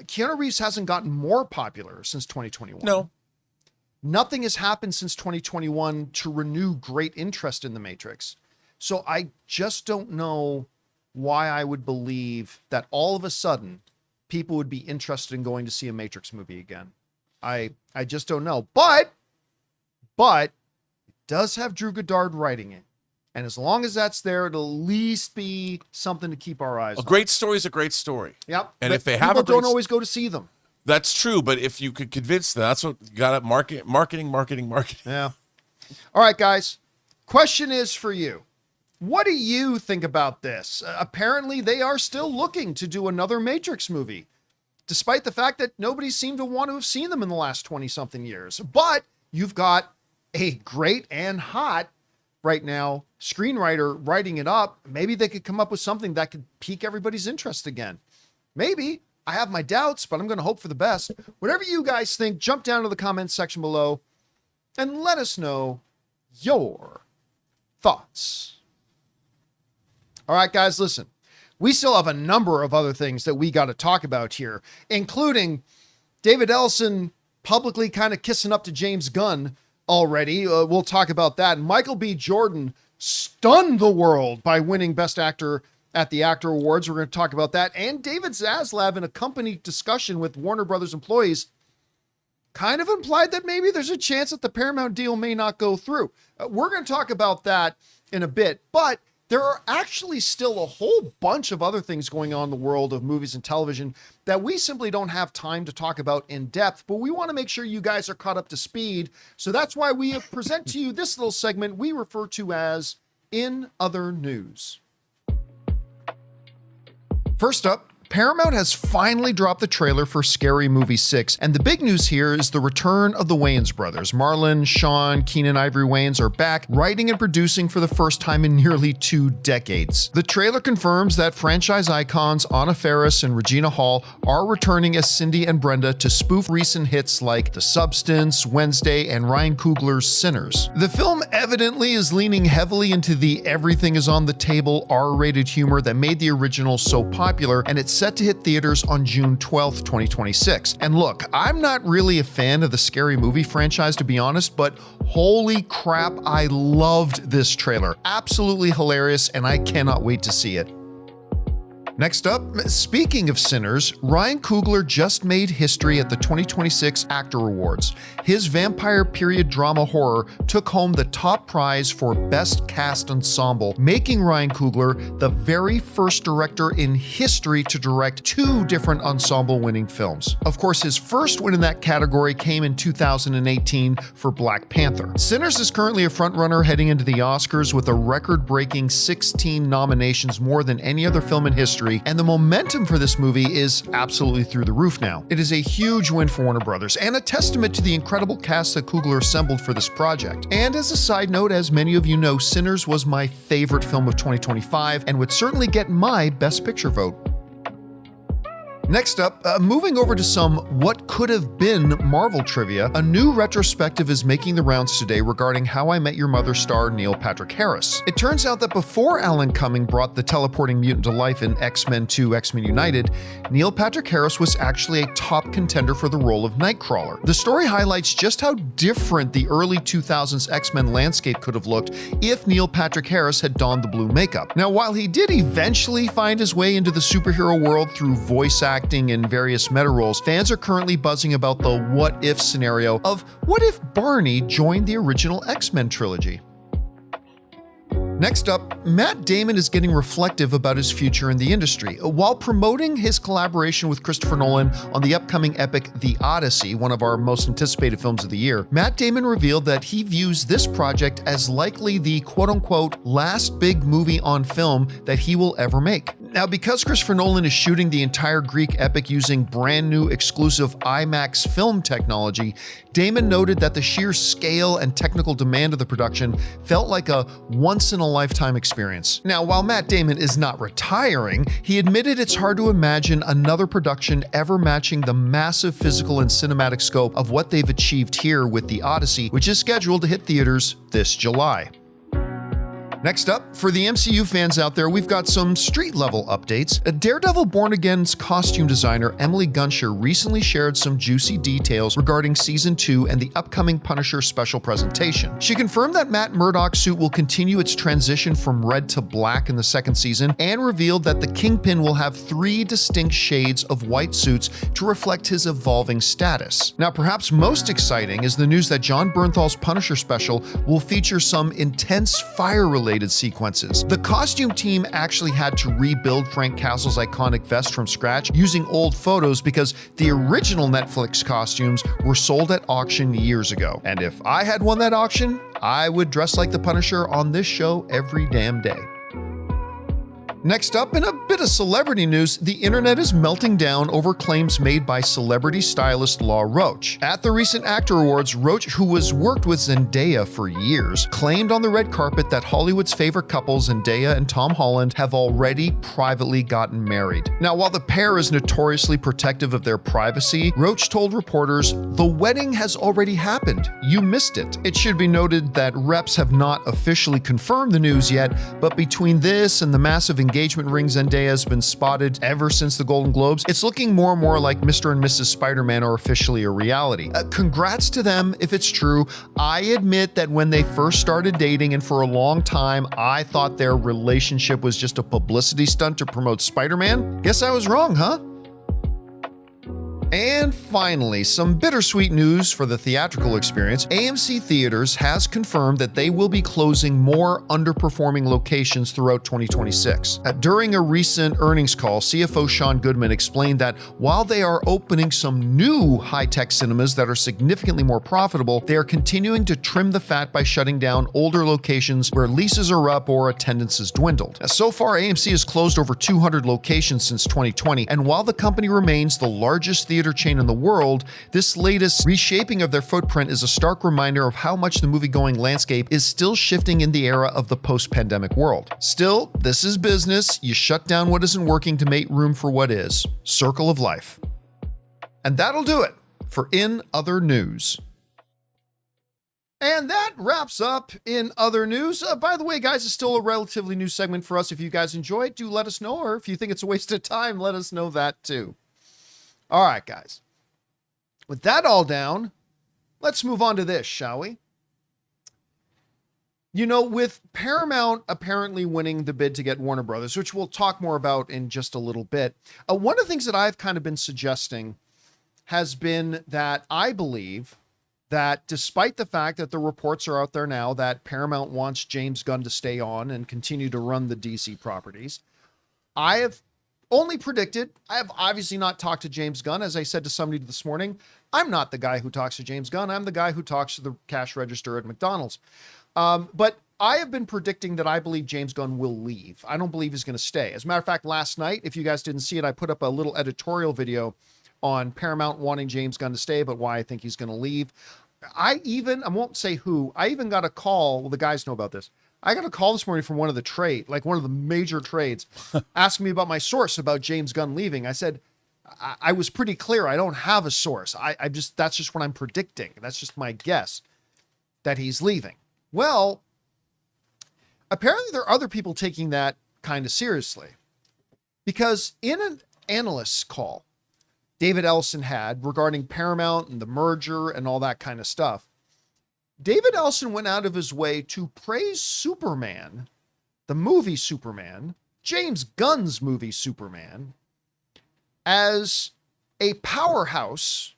Keanu Reeves hasn't gotten more popular since 2021. No. Nothing has happened since 2021 to renew great interest in the Matrix. So I just don't know why I would believe that all of a sudden people would be interested in going to see a Matrix movie again. I just don't know. But it does have Drew Goddard writing it. And as long as that's there, it'll at least be something to keep our eyes on. A great story is a great story. Yep. And But if they have people a great don't always go to see them. That's true, but if you could convince them, that's what you got to marketing. Yeah. All right, guys. Question is for you. What do you think about this? Apparently, they are still looking to do another Matrix movie, despite the fact that nobody seemed to want to have seen them in the last 20-something years. But you've got a great and hot, right now, screenwriter writing it up. Maybe they could come up with something that could pique everybody's interest again. Maybe. I have my doubts, but I'm going to hope for the best. Whatever you guys think, jump down to the comments section below and let us know your thoughts. All right, guys, listen. We still have a number of other things that we got to talk about here, including David Ellison publicly kind of kissing up to James Gunn already. We'll talk about that. And Michael B. Jordan stunned the world by winning Best Actor at the Actor Awards. We're going to talk about that. And David Zaslav, in a company discussion with Warner Brothers employees, kind of implied that maybe there's a chance that the Paramount deal may not go through. We're going to talk about that in a bit, but there are actually still a whole bunch of other things going on in the world of movies and television that we simply don't have time to talk about in depth, but we want to make sure you guys are caught up to speed. So that's why we have present to you this little segment we refer to as In Other News. First up, Paramount has finally dropped the trailer for Scary Movie 6, and the big news here is the return of the Wayans brothers. Marlon, Sean, Keenan Ivory Wayans are back, writing and producing for the first time in nearly 2 decades. The trailer confirms that franchise icons Anna Faris and Regina Hall are returning as Cindy and Brenda to spoof recent hits like The Substance, Wednesday, and Ryan Coogler's Sinners. The film evidently is leaning heavily into the everything is on the table R-rated humor that made the original so popular, and it's set to hit theaters on June 12th, 2026. And look, I'm not really a fan of the Scary Movie franchise, to be honest, but holy crap, I loved this trailer. Absolutely hilarious, and I cannot wait to see it. Next up, speaking of sinners, Ryan Coogler just made history at the 2026 Actor Awards. His vampire period drama horror took home the top prize for Best Cast Ensemble, making Ryan Coogler the very first director in history to direct 2 different ensemble-winning films. Of course, his first win in that category came in 2018 for Black Panther. Sinners is currently a frontrunner heading into the Oscars with a record-breaking 16 nominations, more than any other film in history, and the momentum for this movie is absolutely through the roof now. It is a huge win for Warner Brothers and a testament to the incredible cast that Coogler assembled for this project. And as a side note, as many of you know, Sinners was my favorite film of 2025 and would certainly get my Best Picture vote. Next up, moving over to some what could have been Marvel trivia, a new retrospective is making the rounds today regarding How I Met Your Mother star Neil Patrick Harris. It turns out that before Alan Cumming brought the teleporting mutant to life in X-Men 2: X-Men United, Neil Patrick Harris was actually a top contender for the role of Nightcrawler. The story highlights just how different the early 2000s X-Men landscape could have looked if Neil Patrick Harris had donned the blue makeup. Now, while he did eventually find his way into the superhero world through voice acting in various meta roles, fans are currently buzzing about the what-if scenario of what if Barney joined the original X-Men trilogy. Next up, Matt Damon is getting reflective about his future in the industry. While promoting his collaboration with Christopher Nolan on the upcoming epic The Odyssey, one of our most anticipated films of the year, Matt Damon revealed that he views this project as likely the quote-unquote last big movie on film that he will ever make. Now, because Christopher Nolan is shooting the entire Greek epic using brand new exclusive IMAX film technology, Damon noted that the sheer scale and technical demand of the production felt like a once-in-a-lifetime experience. Now, while Matt Damon is not retiring, he admitted it's hard to imagine another production ever matching the massive physical and cinematic scope of what they've achieved here with The Odyssey, which is scheduled to hit theaters this July. Next up, for the MCU fans out there, we've got some street-level updates. A Daredevil Born Again's costume designer, Emily Gunsher, recently shared some juicy details regarding Season 2 and the upcoming Punisher special presentation. She confirmed that Matt Murdock's suit will continue its transition from red to black in the second season, and revealed that the Kingpin will have 3 distinct shades of white suits to reflect his evolving status. Now, perhaps most exciting is the news that Jon Bernthal's Punisher special will feature some intense fire-related sequences. The costume team actually had to rebuild Frank Castle's iconic vest from scratch using old photos because the original Netflix costumes were sold at auction years ago. And if I had won that auction, I would dress like the Punisher on this show every damn day. Next up, in a bit of celebrity news, the internet is melting down over claims made by celebrity stylist Law Roach. At the recent Actor Awards, Roach, who has worked with Zendaya for years, claimed on the red carpet that Hollywood's favorite couple, Zendaya and Tom Holland, have already privately gotten married. Now, while the pair is notoriously protective of their privacy, Roach told reporters, "The wedding has already happened. You missed it." It should be noted that reps have not officially confirmed the news yet, but between this and the massive engagement ring Zendaya has been spotted ever since the Golden Globes, it's looking more and more like Mr. and Mrs. Spider-Man are officially a reality. Congrats to them if it's true. I admit that when they first started dating and for a long time, I thought their relationship was just a publicity stunt to promote Spider-Man. Guess I was wrong, huh? And finally, some bittersweet news for the theatrical experience. AMC Theaters has confirmed that they will be closing more underperforming locations throughout 2026. During a recent earnings call, CFO Sean Goodman explained that while they are opening some new high-tech cinemas that are significantly more profitable, they are continuing to trim the fat by shutting down older locations where leases are up or attendance has dwindled. So far, AMC has closed over 200 locations since 2020, and while the company remains the largest theater chain in the world, this latest reshaping of their footprint is a stark reminder of how much the movie-going landscape is still shifting in the era of the post-pandemic world. Still, this is business. You shut down what isn't working to make room for what is. Circle of life. And that'll do it for In Other News. And that wraps up In Other News. By the way, guys, it's still a relatively new segment for us. If you guys enjoy it, do let us know. Or if you think it's a waste of time, let us know that too. All right, guys. With that all down, let's move on to this, shall we? You know, with Paramount apparently winning the bid to get Warner Brothers, which we'll talk more about in just a little bit, one of the things that I've kind of been suggesting has been that I believe that despite the fact that the reports are out there now that Paramount wants James Gunn to stay on and continue to run the DC properties, I have only predicted. I have obviously not talked to James Gunn. As I said to somebody this morning, I'm not the guy who talks to James Gunn. I'm the guy who talks to the cash register at McDonald's. But I have been predicting that I believe James Gunn will leave. I don't believe he's going to stay. As a matter of fact, last night, if you guys didn't see it, I put up a little editorial video on Paramount wanting James Gunn to stay, but why I think he's going to leave. I won't say who, I even got a call. Well, the guys know about this. I got a call this morning from one of the major trades, asking me about my source about James Gunn leaving. I said, I was pretty clear. I don't have a source. That's just what I'm predicting. That's just my guess that he's leaving. Well, apparently there are other people taking that kind of seriously, because in an analyst's call David Ellison had regarding Paramount and the merger and all that kind of stuff, David Ellison went out of his way to praise Superman, the movie Superman, James Gunn's movie Superman, as a powerhouse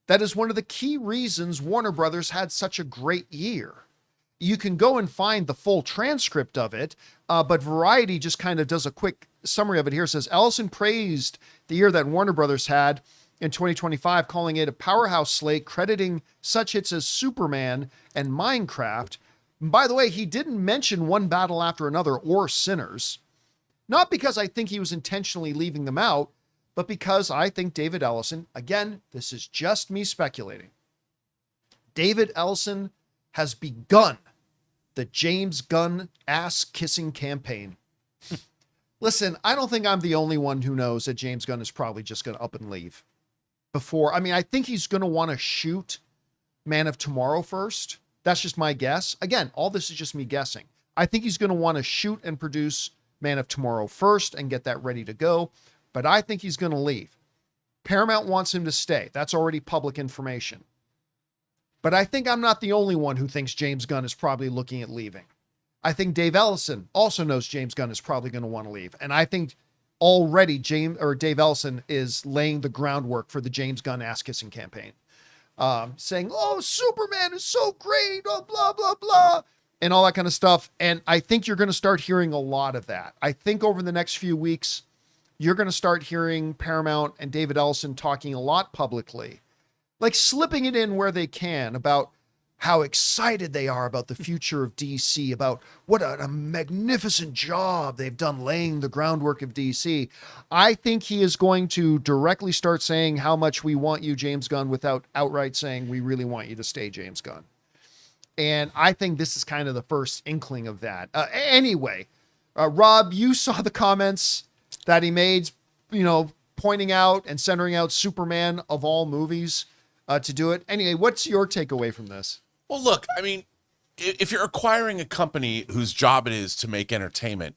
that is one of the key reasons Warner Brothers had such a great year. You can go and find the full transcript of it, but Variety just kind of does a quick summary of it here. It says, Ellison praised the year that Warner Brothers had in 2025, calling it a powerhouse slate, crediting such hits as Superman and Minecraft. And by the way, he didn't mention One Battle After Another or Sinners. Not because I think he was intentionally leaving them out, but because I think David Ellison, again, this is just me speculating, David Ellison has begun the James Gunn ass-kissing campaign. Listen, I don't think I'm the only one who knows that James Gunn is probably just going to up and leave. I think he's going to want to shoot Man of Tomorrow first. That's just my guess. Again, all this is just me guessing. I think he's going to want to shoot and produce Man of Tomorrow first and get that ready to go. But I think he's going to leave. Paramount wants him to stay. That's already public information. But I think I'm not the only one who thinks James Gunn is probably looking at leaving. I think Dave Ellison also knows James Gunn is probably going to want to leave. And I think already Dave Ellison is laying the groundwork for the James Gunn ass-kissing campaign. Saying, oh, Superman is so great, oh, blah, blah, blah, and all that kind of stuff. And I think you're going to start hearing a lot of that. I think over the next few weeks, you're going to start hearing Paramount and David Ellison talking a lot publicly, like slipping it in where they can about how excited they are about the future of DC, about what a magnificent job they've done laying the groundwork of DC. I think he is going to directly start saying how much we want you, James Gunn, without outright saying we really want you to stay, James Gunn. And I think this is kind of the first inkling of that. Anyway, Rob, you saw the comments that he made, pointing out and centering out Superman of all movies to do it. Anyway, what's your takeaway from this? Well, look, I mean, if you're acquiring a company whose job it is to make entertainment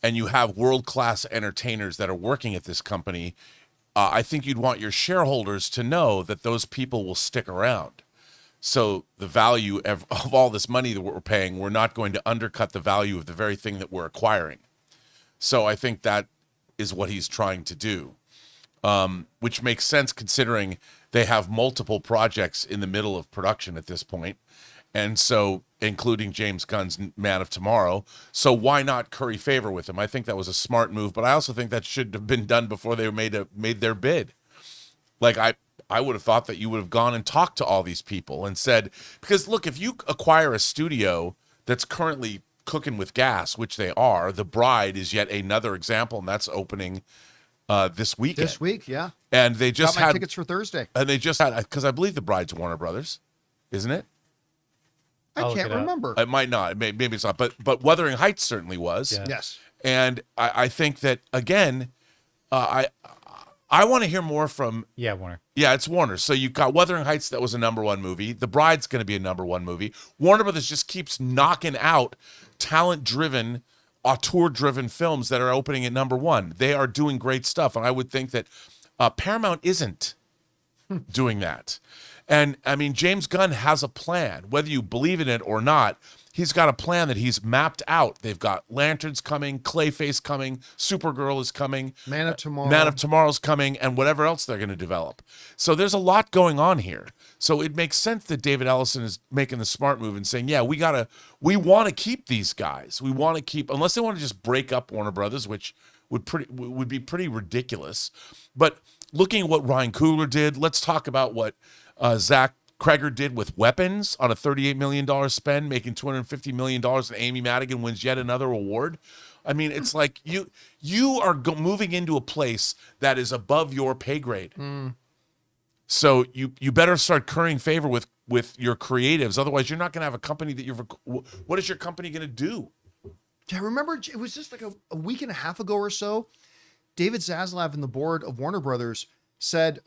and you have world-class entertainers that are working at this company, I think you'd want your shareholders to know that those people will stick around. So the value of all this money that we're paying, we're not going to undercut the value of the very thing that we're acquiring. So I think that is what he's trying to do, which makes sense considering they have multiple projects in the middle of production at this point. And so, including James Gunn's Man of Tomorrow. So why not curry favor with him? I think that was a smart move, but I also think that should have been done before they made their bid. Like I would have thought that you would have gone and talked to all these people and said, because look, if you acquire a studio that's currently cooking with gas, which they are, The Bride is yet another example, and that's opening this weekend. This week, yeah. And they just got my had tickets for Thursday. And they just had, because I believe The Bride's Warner Brothers, isn't it? I can't remember. It might not. Maybe it's not. But Wuthering Heights certainly was. Yeah. Yes. And I think that again, I want to hear more from. Yeah, Warner. Yeah, it's Warner. So you've got Wuthering Heights, that was a #1 movie. The Bride's going to be a #1 movie. Warner Brothers just keeps knocking out talent-driven, auteur-driven films that are opening at #1. They are doing great stuff, and I would think that Paramount isn't doing that. And I mean, James Gunn has a plan, whether you believe in it or not. he's got a plan that he's mapped out. They've got Lanterns coming, Clayface coming, Supergirl is coming, Man of Tomorrow. Man of Tomorrow's coming, and whatever else they're going to develop. So there's a lot going on here. So it makes sense that David Ellison is making the smart move and saying, yeah, we want to keep these guys. We want to keep, unless they want to just break up Warner Brothers, which would be pretty ridiculous. But looking at what Ryan Coogler did, let's talk about what Zach Kreger did with Weapons on a $38 million spend, making $250 million, and Amy Madigan wins yet another award. I mean, it's like you are moving into a place that is above your pay grade. So you better start currying favor with your creatives. Otherwise, you're not going to have a company that what is your company going to do? Yeah, remember, it was just like a week and a half ago or so, David Zaslav and the board of Warner Brothers said,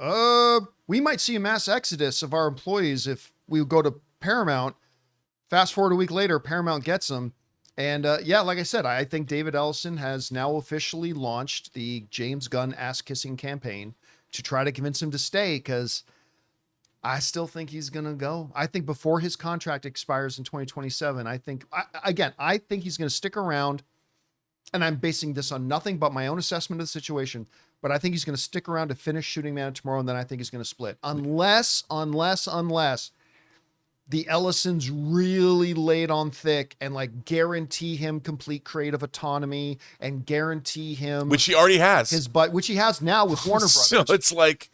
we might see a mass exodus of our employees if we go to Paramount. Fast forward a week later, Paramount gets them. And yeah, like I said, I think David Ellison has now officially launched the James Gunn ass-kissing campaign to try to convince him to stay, because I still think he's going to go. I think before his contract expires in 2027, I think he's going to stick around. And I'm basing this on nothing but my own assessment of the situation. But I think he's going to stick around to finish shooting Man of Tomorrow, and then I think he's going to split. Unless the Ellisons really laid on thick and like guarantee him complete creative autonomy and guarantee him, which he already has, which he has now with Warner Brothers. So it's like,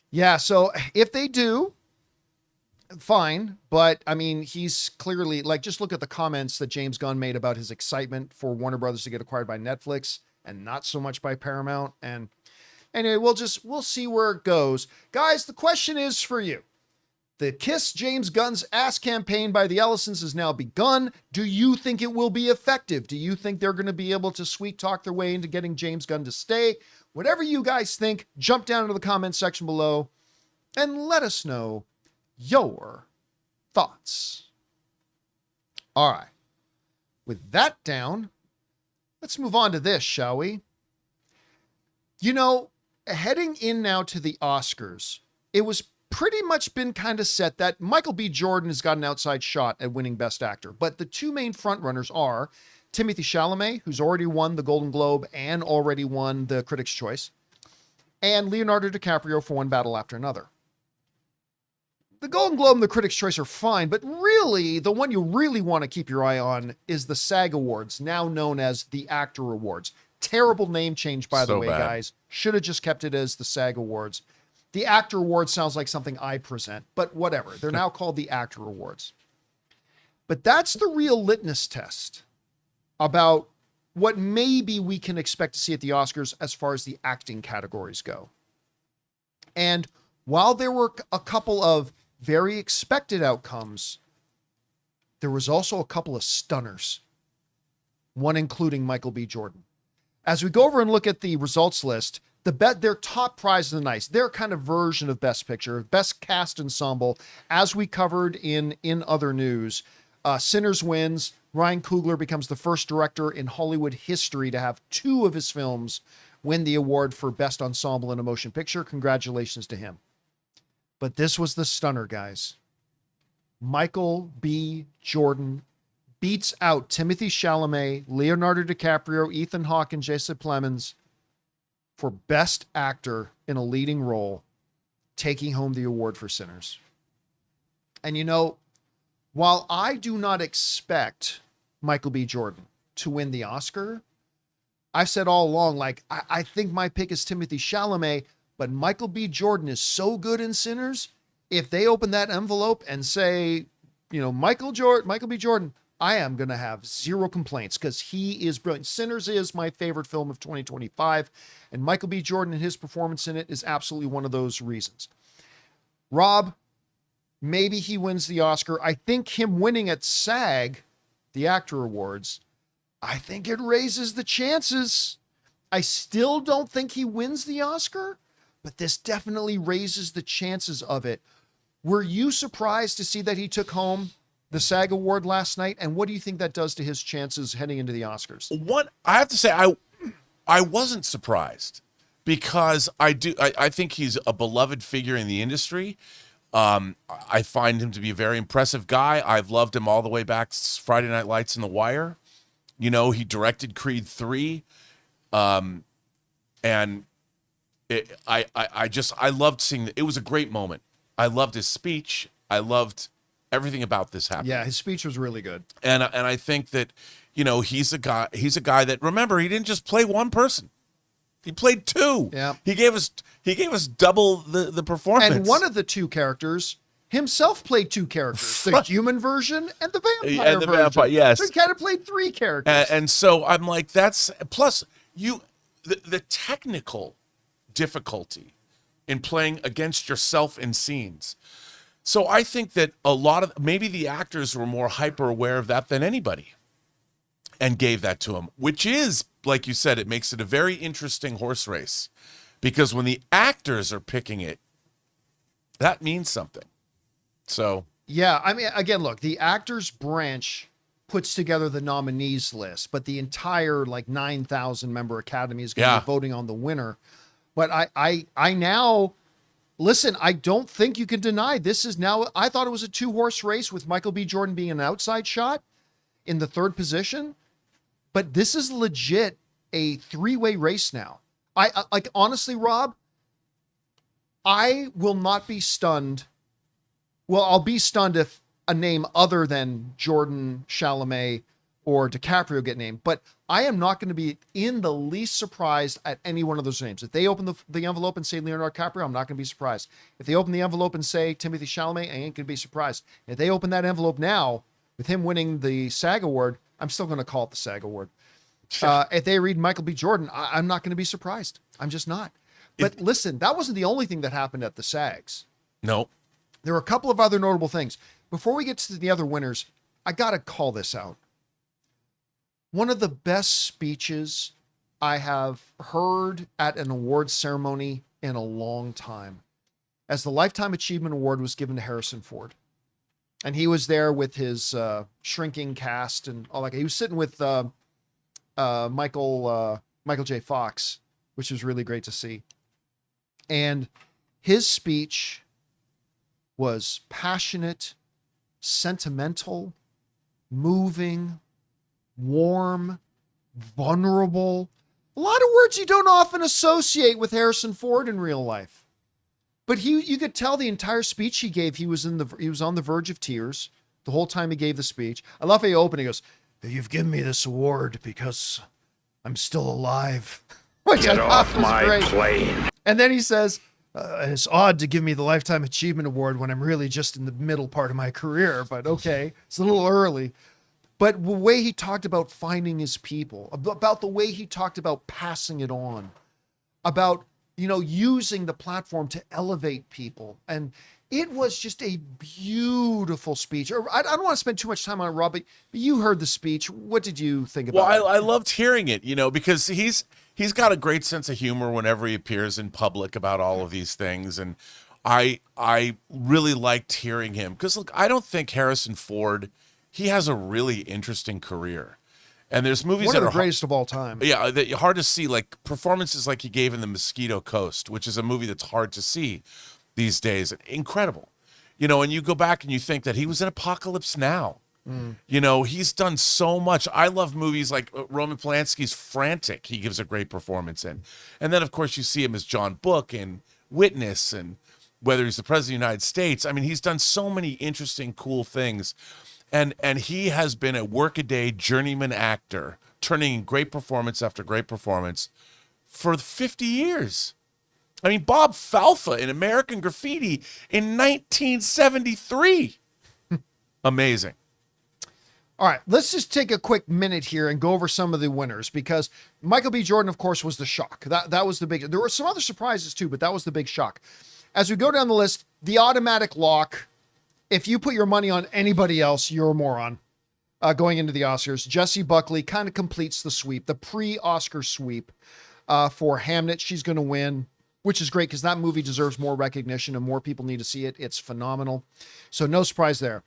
yeah. So if they do, fine. But I mean, he's clearly like, just look at the comments that James Gunn made about his excitement for Warner Brothers to get acquired by Netflix and not so much by Paramount. And anyway, we'll see where it goes. Guys, the question is for you. The Kiss James Gunn's ass campaign by the Ellisons has now begun. Do you think it will be effective? Do you think they're going to be able to sweet talk their way into getting James Gunn to stay? Whatever you guys think, jump down into the comments section below and let us know your thoughts. All right. With that down, let's move on to this, shall we? You know, heading in now to the Oscars, it was pretty much been kind of set that Michael B. Jordan has got an outside shot at winning Best Actor. But the two main frontrunners are Timothée Chalamet, who's already won the Golden Globe and already won the Critics' Choice, and Leonardo DiCaprio for One Battle After Another. The Golden Globe and the Critics' Choice are fine, but really, the one you really want to keep your eye on is the SAG Awards, now known as the Actor Awards. Terrible name change, by the way, bad. guys. Should have just kept it as the SAG Awards. The Actor Awards sounds like something I present, but whatever. They're now called the Actor Awards. But that's the real litmus test about what maybe we can expect to see at the Oscars as far as the acting categories go. And while there were a couple of very expected outcomes, there was also a couple of stunners, one including Michael B. Jordan. As we go over and look at the results list, their top prize of the night, their kind of version of Best Picture, Best Cast Ensemble, as we covered in other news, Sinners wins. Ryan Coogler becomes the first director in Hollywood history to have two of his films win the award for Best Ensemble in a Motion Picture. Congratulations to him. But this was the stunner, guys. Michael B. Jordan beats out Timothée Chalamet, Leonardo DiCaprio, Ethan Hawke, and Jesse Plemons for Best Actor in a Leading Role, taking home the award for Sinners. And you know, while I do not expect Michael B. Jordan to win the Oscar, I've said all along, like, I think my pick is Timothée Chalamet, but Michael B. Jordan is so good in Sinners. If they open that envelope and say, you know, Michael B. Jordan, I am going to have zero complaints because he is brilliant. Sinners is my favorite film of 2025, and Michael B. Jordan and his performance in it is absolutely one of those reasons. Rob, maybe he wins the Oscar. I think him winning at SAG, the Actor Awards, I think it raises the chances. I still don't think he wins the Oscar, but this definitely raises the chances of it. Were you surprised to see that he took home the SAG Award last night? And what do you think that does to his chances heading into the Oscars? I have to say, I wasn't surprised because I think he's a beloved figure in the industry. I find him to be a very impressive guy. I've loved him all the way back Friday Night Lights and The Wire. You know, he directed Creed 3. And I loved seeing it was a great moment. I loved his speech. I loved everything about this happening. Yeah, his speech was really good. And I think that, you know, he's a guy that, remember, he didn't just play one person. He played two. Yeah. He gave us double the performance. And one of the two characters himself played two characters, the human version and the vampire And the version. vampire, yes. So he kind of played three characters. And so I'm like, that's plus the technical difficulty in playing against yourself in scenes. So I think that a lot of maybe the actors were more hyper aware of that than anybody and gave that to him, which is, like you said, it makes it a very interesting horse race because when the actors are picking it, that means something. So, yeah, I mean, again, look, the actors branch puts together the nominees list, but the entire like 9,000 member academy is going to be voting on the winner. But I now listen, I don't think you can deny this is now, I thought it was a 2-horse race with Michael B. Jordan being an outside shot in the 3rd position, but this is legit a 3-way race now. I like, honestly, Rob, I will not be stunned. Well, I'll be stunned if a name other than Jordan, Chalamet, or DiCaprio get named, but I am not going to be in the least surprised at any one of those names. If they open the envelope and say Leonardo DiCaprio, I'm not going to be surprised. If they open the envelope and say Timothy Chalamet, I ain't going to be surprised. If they open that envelope now with him winning the SAG award, I'm still going to call it the SAG award. If they read Michael B. Jordan, I'm not going to be surprised. I'm just not. But listen, that wasn't the only thing that happened at the SAGs. no. There were a couple of other notable things. Before we get to the other winners, I got to call this out. One of the best speeches I have heard at an awards ceremony in a long time, as the Lifetime Achievement Award was given to Harrison Ford. And he was there with his shrinking cast and all that. He was sitting with Michael J. Fox, which was really great to see. And his speech was passionate, sentimental, moving, warm, vulnerable. A lot of words you don't often associate with Harrison Ford in real life. But you could tell the entire speech he gave, he was on the verge of tears the whole time he gave the speech. I love how he opened. He goes, "You've given me this award because I'm still alive." Get off my plane. And then he says, "It's odd to give me the Lifetime Achievement Award when I'm really just in the middle part of my career, but okay, it's a little early." But the way he talked about finding his people, about the way he talked about passing it on, about, you know, using the platform to elevate people. And it was just a beautiful speech. I don't want to spend too much time on it, Rob, but you heard the speech. What did you think about it? Well, I loved hearing it, you know, because he's got a great sense of humor whenever he appears in public about all of these things. And I really liked hearing him because, look, I don't think Harrison Ford, he has a really interesting career. And there's movies One of that the are greatest of all time. Yeah, that hard to see, like performances like he gave in The Mosquito Coast, which is a movie that's hard to see these days. Incredible. You know, and you go back and you think that he was in Apocalypse Now. You know, he's done so much. I love movies like Roman Polanski's Frantic. He gives a great performance in. And then, of course, you see him as John Book and Witness, and whether he's the President of the United States. I mean, he's done so many interesting, cool things. And he has been a workaday journeyman actor, turning in great performance after great performance for 50 years. I mean, Bob Falfa in American Graffiti in 1973. Amazing. All right, let's just take a quick minute here and go over some of the winners, because Michael B. Jordan, of course, was the shock. That was the big. There were some other surprises too, but that was the big shock. As we go down the list, the automatic lock. If you put your money on anybody else, you're a moron. Going into the Oscars, Jessie Buckley kind of completes the sweep, the pre-Oscar sweep for Hamnet. She's going to win, which is great because that movie deserves more recognition and more people need to see it. It's phenomenal. So no surprise there.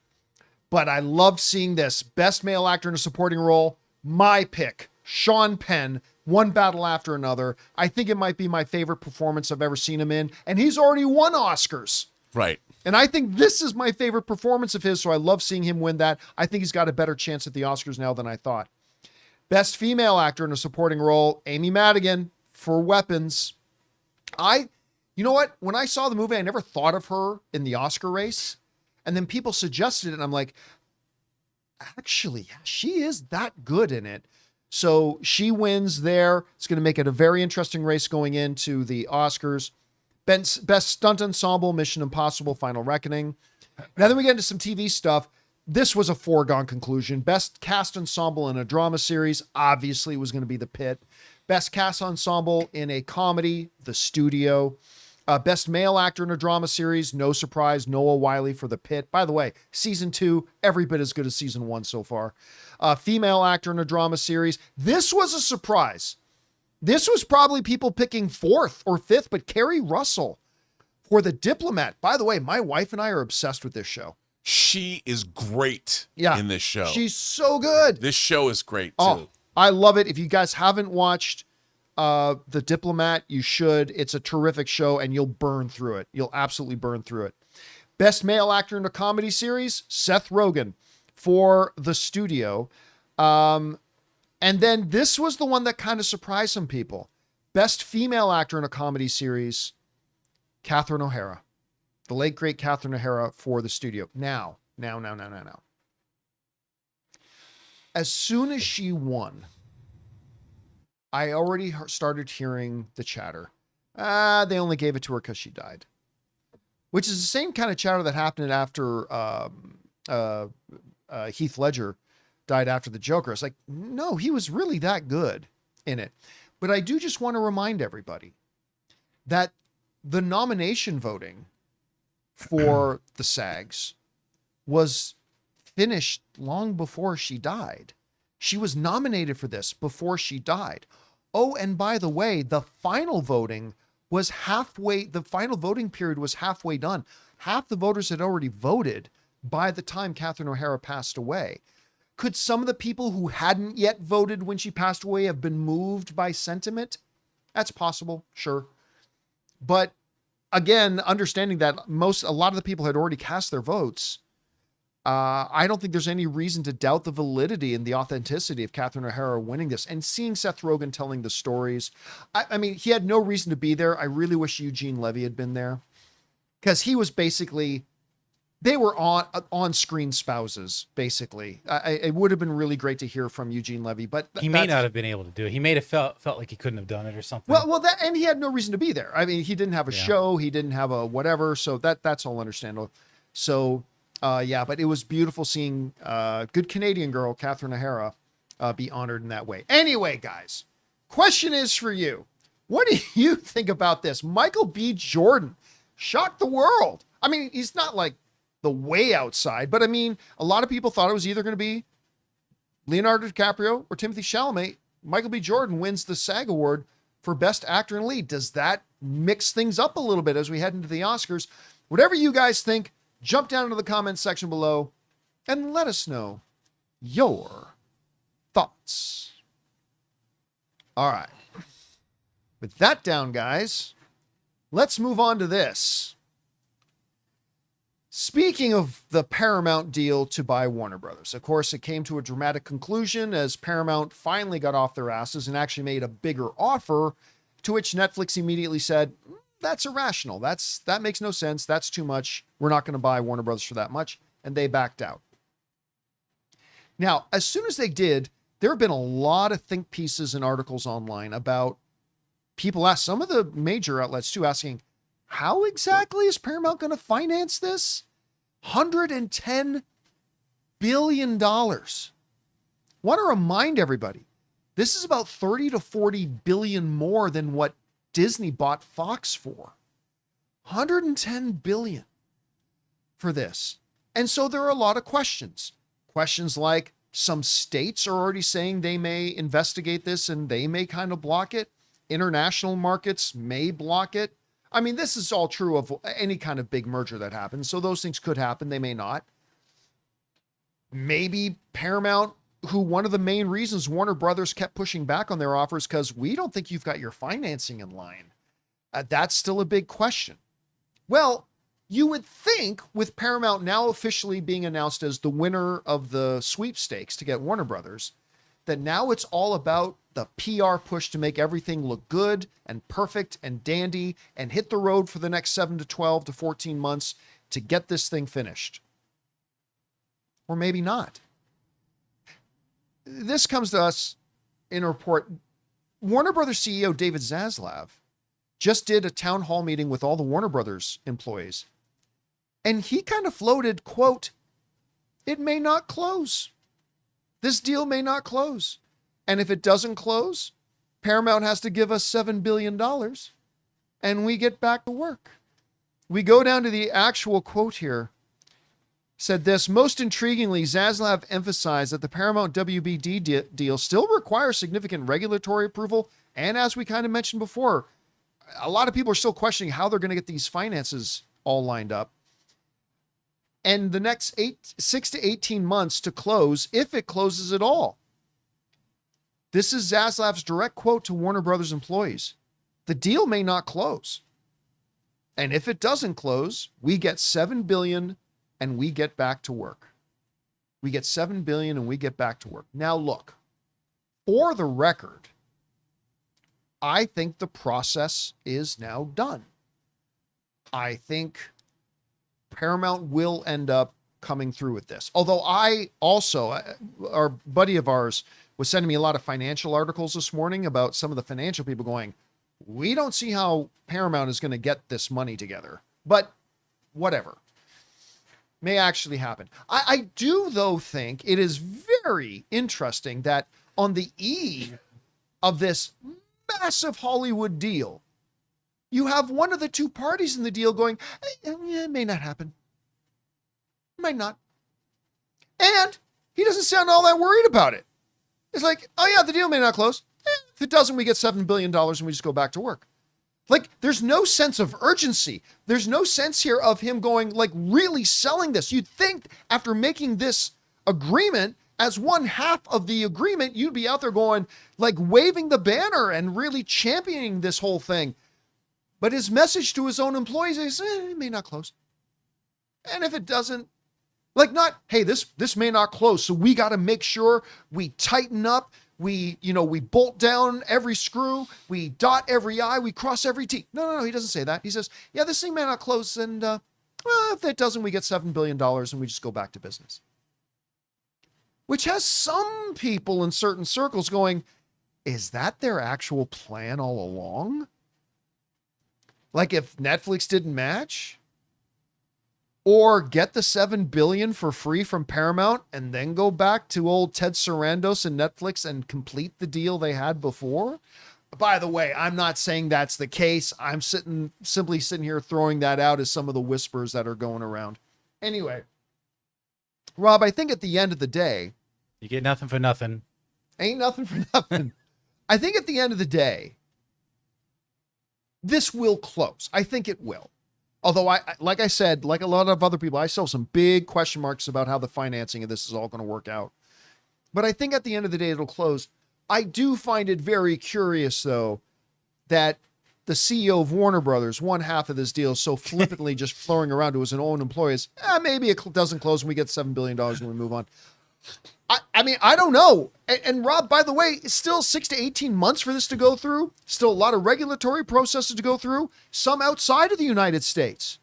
But I loved seeing this. Best male actor in a supporting role, my pick, Sean Penn, one battle after another. I think it might be my favorite performance I've ever seen him in, and he's already won Oscars. Right. And I think this is my favorite performance of his, so I love seeing him win that. I think he's got a better chance at the Oscars now than I thought. Best female actor in a supporting role, Amy Madigan for Weapons. You know what? When I saw the movie, I never thought of her in the Oscar race. And then people suggested it, and I'm like, actually, she is that good in it. So she wins there. It's going to make it a very interesting race going into the Oscars. Best stunt ensemble, Mission Impossible, Final Reckoning. Now then we get into some TV stuff. This was a foregone conclusion. Best cast ensemble in a drama series, obviously was going to be The Pit. Best cast ensemble in a comedy, The Studio. Best male actor in a drama series, no surprise, Noah Wyle for The Pit. By the way, season 2, every bit as good as season 1 so far. Female actor in a drama series. This was a surprise. This was probably people picking 4th or 5th, but Kerry Russell for The Diplomat. By the way, my wife and I are obsessed with this show. She is great in this show. She's so good. This show is great, too. Oh, I love it. If you guys haven't watched The Diplomat, you should. It's a terrific show, and you'll burn through it. You'll absolutely burn through it. Best male actor in a comedy series, Seth Rogen for The Studio. And then this was the one that kind of surprised some people. Best female actor in a comedy series, Catherine O'Hara. The late, great Catherine O'Hara for The Studio. Now. As soon as she won, I already started hearing the chatter. They only gave it to her because she died. Which is the same kind of chatter that happened after Heath Ledger died after the Joker. It's like, no, he was really that good in it. But I do just want to remind everybody that the nomination voting for the SAGs was finished long before she died. She was nominated for this before she died. Oh, and by the way, the final voting was the final voting period was halfway done. Half the voters had already voted by the time Catherine O'Hara passed away. Could some of the people who hadn't yet voted when she passed away have been moved by sentiment? That's possible, sure. But again, understanding that a lot of the people had already cast their votes, I don't think there's any reason to doubt the validity and the authenticity of Catherine O'Hara winning this. And seeing Seth Rogen telling the stories, I mean, he had no reason to be there. I really wish Eugene Levy had been there, because he was basically, they were on-screen spouses, basically. It would have been really great to hear from Eugene Levy, but he may not have been able to do it. He may have felt like he couldn't have done it or something. Well, and he had no reason to be there. I mean, he didn't have a show, he didn't have a whatever, so that's all understandable. So, but it was beautiful seeing good Canadian girl Catherine O'Hara be honored in that way. Anyway, guys, question is for you: what do you think about this? Michael B. Jordan shocked the world. I mean, he's not like the way outside, but I mean, a lot of people thought it was either going to be Leonardo DiCaprio or Timothée Chalamet. Michael B. Jordan wins the SAG award for Best Actor in Lead. Does that mix things up a little bit as we head into the Oscars? Whatever you guys think, jump down into the comments section below and let us know your thoughts. All right. With that down, guys, let's move on to this. Speaking of the Paramount deal to buy Warner Brothers, of course, it came to a dramatic conclusion as Paramount finally got off their asses and actually made a bigger offer, to which Netflix immediately said, that's irrational. That makes no sense. That's too much. We're not going to buy Warner Brothers for that much. And they backed out. Now, as soon as they did, there have been a lot of think pieces and articles online about people some of the major outlets too, asking, how exactly is Paramount going to finance this? $110 billion. Want to remind everybody, this is about 30 to 40 billion more than what Disney bought Fox for. 110 billion for this. And so there are a lot of questions. Questions like, some states are already saying they may investigate this and they may kind of block it. International markets may block it. I mean, this is all true of any kind of big merger that happens. So those things could happen. They may not. Maybe Paramount, who one of the main reasons Warner Brothers kept pushing back on their offers, because we don't think you've got your financing in line. That's still a big question. Well, You would think with Paramount now officially being announced as the winner of the sweepstakes to get Warner Brothers, that now it's all about the PR push to make everything look good and perfect and dandy and hit the road for the next 7 to 12 to 14 months to get this thing finished. Or maybe not. This comes to us in a report. Warner Brothers CEO David Zaslav just did a town hall meeting with all the Warner Brothers employees. And he kind of floated, quote, "It may not close. This deal may not close. And if it doesn't close, Paramount has to give us $7 billion and we get back to work." We go down to the actual quote here. Said this: "Most intriguingly, Zaslav emphasized that the Paramount WBD deal still requires significant regulatory approval. And as we kind of mentioned before, a lot of people are still questioning how they're going to get these finances all lined up. And the next 6 to 18 months to close, if it closes at all." This is Zaslav's direct quote to Warner Brothers employees. "The deal may not close. And if it doesn't close, we get $7 billion and we get back to work. We get $7 billion and we get back to work." Now look, for the record, I think the process is now done. I think Paramount will end up coming through with this. Although I also, our buddy of ours was sending me a lot of financial articles this morning about some of the financial people going, "We don't see how Paramount is going to get this money together." But whatever. May actually happen. I do, though, think it is very interesting that on the eve of this massive Hollywood deal, you have one of the two parties in the deal going, "Yeah, it may not happen. Might not." And he doesn't sound all that worried about it. It's like, "Oh yeah, the deal may not close. If it doesn't, we get $7 billion and we just go back to work." Like, there's no sense of urgency. There's no sense here of him going, like, really selling this. You'd think after making this agreement, as one half of the agreement, you'd be out there going, like, waving the banner and really championing this whole thing. But his message to his own employees is, "It may not close. And if it doesn't," like, not, "Hey, this may not close, so we got to make sure we tighten up. We bolt down every screw, we dot every I, we cross every T." No, he doesn't say that. He says, "Yeah, this thing may not close, and well, if it doesn't, we get $7 billion and we just go back to business." Which has some people in certain circles going, is that their actual plan all along? Like, if Netflix didn't match? Or get the $7 billion for free from Paramount and then go back to old Ted Sarandos and Netflix and complete the deal they had before? By the way, I'm not saying that's the case. I'm simply sitting here throwing that out as some of the whispers that are going around. Anyway, Rob, I think at the end of the day, You get nothing for nothing. ain't nothing for nothing. I think at the end of the day, this will close. I think it will. Although, like I said, like a lot of other people, I still have some big question marks about how the financing of this is all going to work out. But I think at the end of the day, it'll close. I do find it very curious, though, that the CEO of Warner Brothers, one half of this deal, so flippantly just throwing around to his own employees, maybe it doesn't close and we get $7 billion and we move on. I mean, I don't know. And Rob, by the way, it's still 6 to 18 months for this to go through. Still a lot of regulatory processes to go through. Some outside of the United States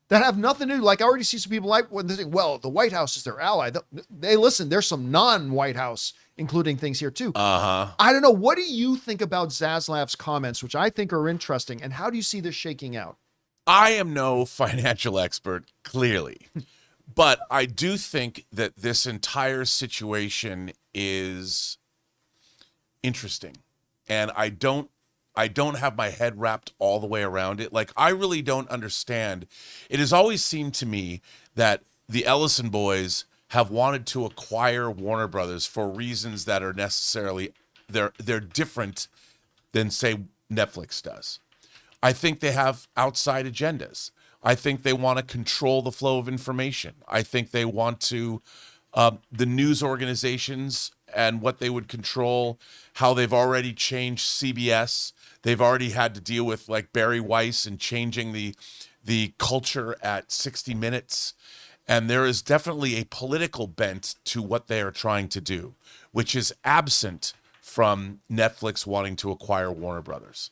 that have nothing to do. Like, I already see some people like when they say, "Well, the White House is their ally." They listen, there's some non-White House including things here too. I don't know. What do you think about Zaslav's comments, which I think are interesting, and how do you see this shaking out? I am no financial expert, clearly. But I do think that this entire situation is interesting. And I don't have my head wrapped all the way around it. Like, I really don't understand. It has always seemed to me that the Ellison boys have wanted to acquire Warner Brothers for reasons that are necessarily, they're different than, say, Netflix does. I think they have outside agendas. I think they want to control the flow of information. I think they want to, the news organizations and what they would control, how they've already changed CBS. They've already had to deal with, like, Barry Weiss and changing the the culture at 60 Minutes. And there is definitely a political bent to what they are trying to do, which is absent from Netflix wanting to acquire Warner Brothers.